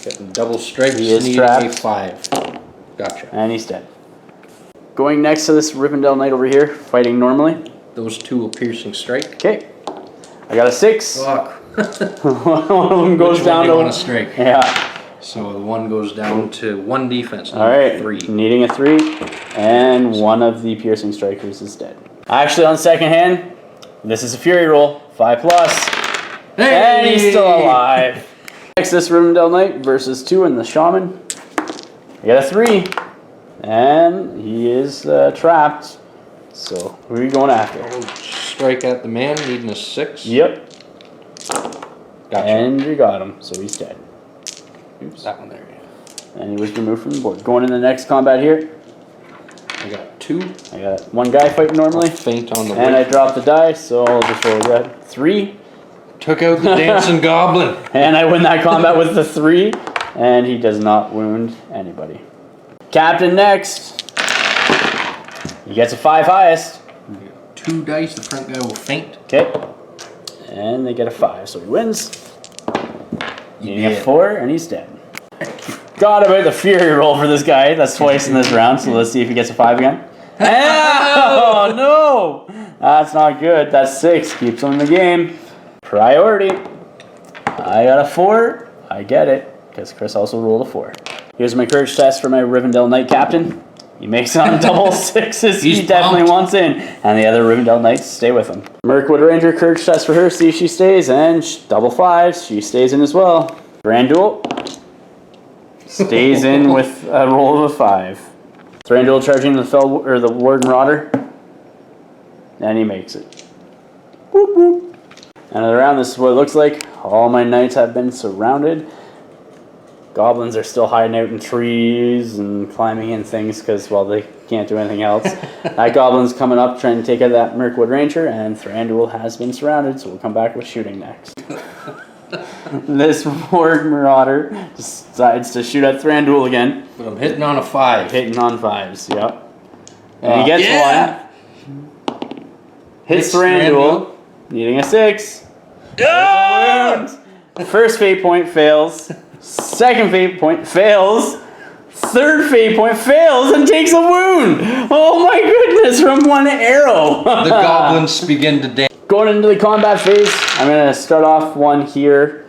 Getting double strikes. He is trapped. A 5. Gotcha. And he's dead. Going next to this Rivendell Knight over here, fighting normally. Those 2 will piercing strike. Okay. I got a 6. Fuck. One of them goes down to 1 strike. Yeah. So the 1 goes down to 1 defense. All right. 3. Needing a 3. And 1 of the piercing strikers is dead. Actually, on second hand, this is a fury roll. 5+. Hey! And he's still alive. Next, this Rivendell Knight versus 2 in the Shaman. I got a 3. And he is trapped. So who are you going after? Strike at the man, needing a 6. Yep. Gotcha. And you got him, so he's dead. Oops. That one there. And he was removed from the board. Going into the next combat here. I got 2. I got 1 guy fighting normally. Faint on the and I dropped the die, so I'll just roll that. 3. Took out the dancing goblin. And I win that combat with the 3. And he does not wound anybody. Captain next. He gets a 5 highest. 2 dice, the front guy will faint. Okay. And they get a 5, so he wins. Needing a 4, and he's dead. Got about the fury roll for this guy. That's twice in this round, so let's see if he gets a 5 again. Oh, no! That's not good. That's 6. Keeps him in the game. Priority. I got a 4. I get it, because Chris also rolled a 4. Here's my courage test for my Rivendell Knight captain. He makes it on double 6s. He definitely wants in. And the other Rivendell Knights stay with him. Mirkwood Ranger, courage test for her. See if she stays. And double 5s. She stays in as well. Thranduil stays in with a roll of a 5. Thranduil charging the the Warg Marauder. And he makes it. Whoop, whoop. Another round. This is what it looks like. All my knights have been surrounded. Goblins are still hiding out in trees and climbing in things because, well, they can't do anything else. That goblin's coming up trying to take out that Mirkwood Ranger, and Thranduil has been surrounded, so we'll come back with shooting next. This Warg Marauder decides to shoot at Thranduil again. But I'm hitting on a 5. Hitting on 5s, yep. And he gets 1. Hits Thranduil, needing a 6. First fate point fails. Second fate point fails. Third fate point fails and takes a wound. Oh my goodness, from 1 arrow. The goblins begin to dance. Going into the combat phase, I'm going to start off 1 here.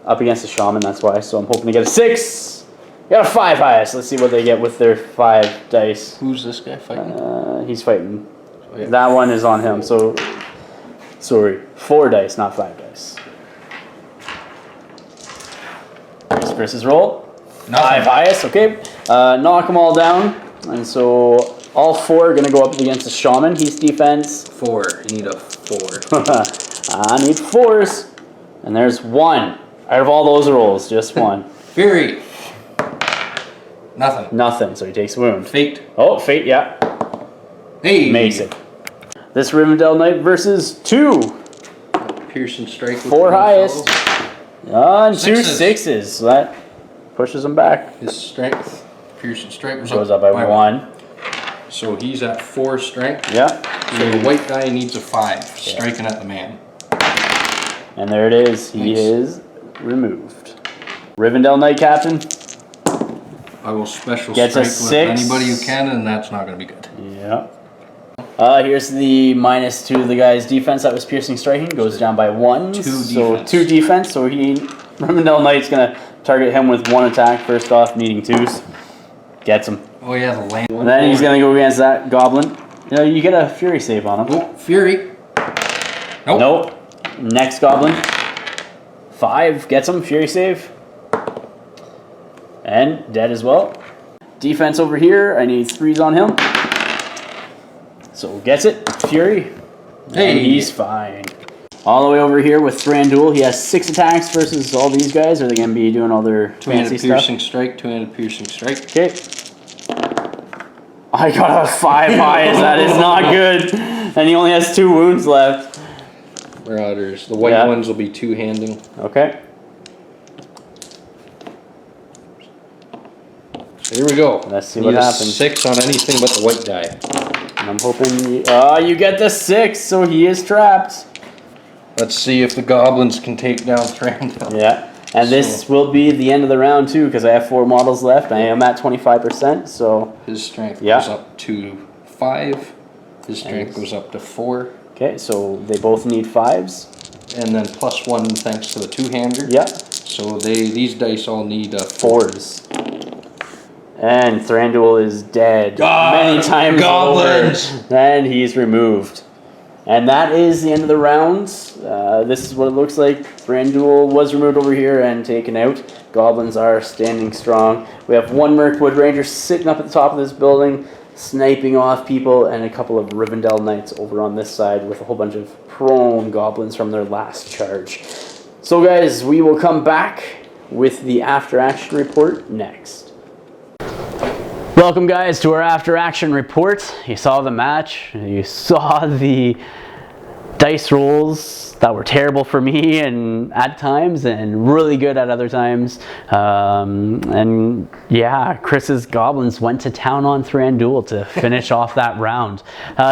Up against the Shaman, that's why. So I'm hoping to get a 6. Got a 5 highest. Let's see what they get with their 5 dice. Who's this guy fighting? He's fighting. Oh, yeah. That one is on him. So, sorry, 4 dice, not 5 dice. Here's Chris's roll. 5 highest, okay. Knock them all down. And so all 4 are going to go up against the Shaman. He's defense. 4. You need a 4. I need 4s. And there's 1. Out of all those rolls, just 1. Fury. Nothing. Nothing, so he takes a wound. Fate. Oh, fate, yeah. Hey. Makes it. This Rivendell Knight versus 2. Piercing strike. 4 highest. And 2 6s. So that pushes him back. His strength. Piercing strike goes up by 1. So he's at 4 strength. Yeah. So the white guy needs a 5. Striking at the man. And there it is. He is removed. Rivendell Knight captain. I will special Gets strike a with 6. Anybody who can, and that's not going to be good. Yeah. Here's the -2 of the guy's defense that was piercing striking. Goes down by 1. 2 so defense. 2 defense. So Rivendell Knight's gonna target him with 1 attack first off, needing 2s. Gets him. Oh yeah, the land. And then he's gonna go against that goblin. You know, you get a fury save on him. Oh, fury. Nope. Nope. Next goblin. 5 gets him. Fury save. And dead as well. Defense over here. I need 3s on him. So gets it. Fury. Hey. And he's fine. All the way over here with Thranduil. He has 6 attacks versus all these guys. Are they going to be doing all their fancy stuff? Piercing strike, 2-handed piercing strike. Okay. I got a 5 highs. That is not good. And he only has 2 wounds left. Marauders. The white ones will be 2-handing. Okay. So here we go. Let's see what happens. 6 on anything but the white die. And I'm hoping you get the 6, so he is trapped. Let's see if the goblins can take down Thranduil. Yeah. And this will be the end of the round too, because I have 4 models left. I am at 25%, so his strength goes up to 5. His strength goes up to 4. Okay, so they both need 5s. And then +1 thanks to the 2-hander. Yeah. So these dice all need 4s. And Thranduil is dead many times Goblins. over. And he's removed. And that is the end of the round. This is what it looks like. Thranduil was removed over here and taken out. Goblins are standing strong. We have 1 Mirkwood Ranger sitting up at the top of this building, sniping off people, and a couple of Rivendell Knights over on this side with a whole bunch of prone goblins from their last charge. So guys, we will come back with the after action report next. Welcome guys to our after action report. You saw the match, you saw the dice rolls that were terrible for me and at times and really good at other times. And yeah, Chris's Goblins went to town on Thranduil to finish off that round.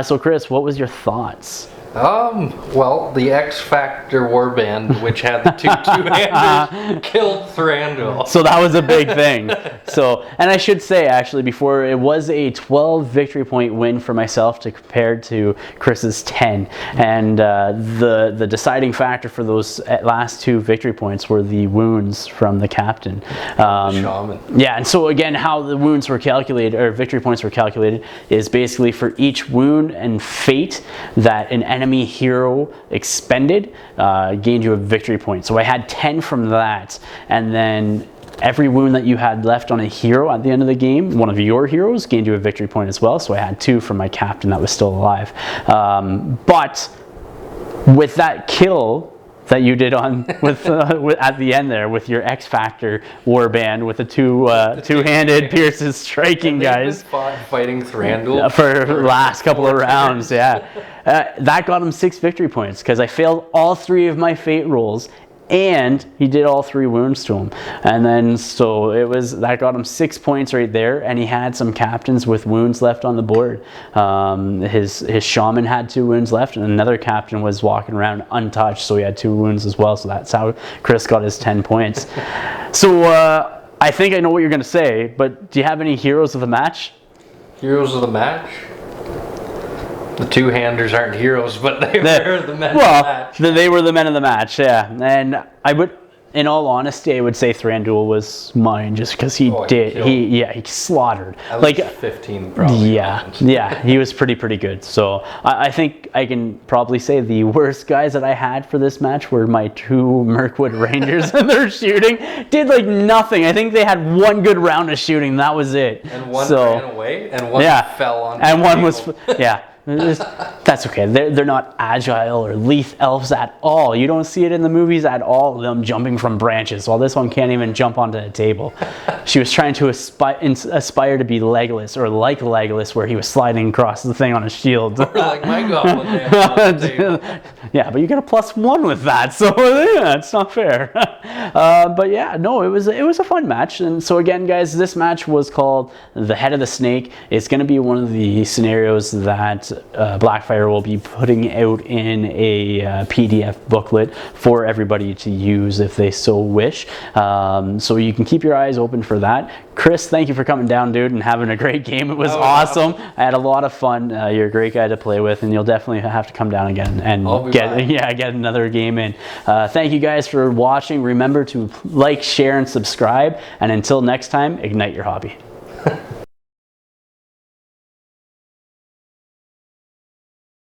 So Chris, what was your thoughts? Well, the X Factor warband, which had the 2 2-handers, killed Thranduil. So that was a big thing. So, and I should say actually before, it was a 12 victory point win for myself to compared to Chris's 10. And the deciding factor for those last 2 victory points were the wounds from the captain. Shaman. Yeah, and so again, how the wounds were calculated, or victory points were calculated, is basically for each wound and fate that an enemy hero expended, gained you a victory point. So I had 10 from that, and then every wound that you had left on a hero at the end of the game, one of your heroes gained you a victory point as well. So I had 2 from my captain that was still alive. But with that kill that you did on with at the end there with your X Factor warband with the 2-handed pierces striking guys, fighting Thranduil for the last couple of rounds. Yeah, that got him 6 victory points because I failed all 3 of my fate rolls. And he did all 3 wounds to him. And then, so that got him 6 points right there. And he had some captains with wounds left on the board. His shaman had 2 wounds left, and another captain was walking around untouched, so he had 2 wounds as well. So that's how Chris got his 10 points. So I think I know what you're going to say, but do you have any heroes of the match? Heroes of the match? The 2-handers aren't heroes, but they were the men of the match. They were the men of the match, yeah. And I would, in all honesty, I would say Thranduil was mine just because he slaughtered. At least 15 probably. Yeah, he was pretty good. So I think I can probably say the worst guys that I had for this match were my 2 Mirkwood Rangers, and their shooting did like nothing. I think they had 1 good round of shooting, that was it. And one ran away, and one fell on. And one was, that's okay. They're not agile or lethal elves at all. You don't see it in the movies at all, them jumping from branches. Well, this one can't even jump onto a table. She was trying to aspire to be Legolas, or like Legolas, where he was sliding across the thing on a shield. Or like my goblin man on the table. Yeah, but you get a +1 with that, so yeah, it's not fair. But yeah, no, it was a fun match. And so again, guys, this match was called The Head of the Snake. It's going to be one of the scenarios that Blackfyre will be putting out in a PDF booklet for everybody to use if they so wish. So you can keep your eyes open for that. Chris, thank you for coming down, dude, and having a great game. It was awesome. I had a lot of fun. You're a great guy to play with, and you'll definitely have to come down again and get another game in. Thank you guys for watching. Remember to like, share, and subscribe. And until next time, ignite your hobby.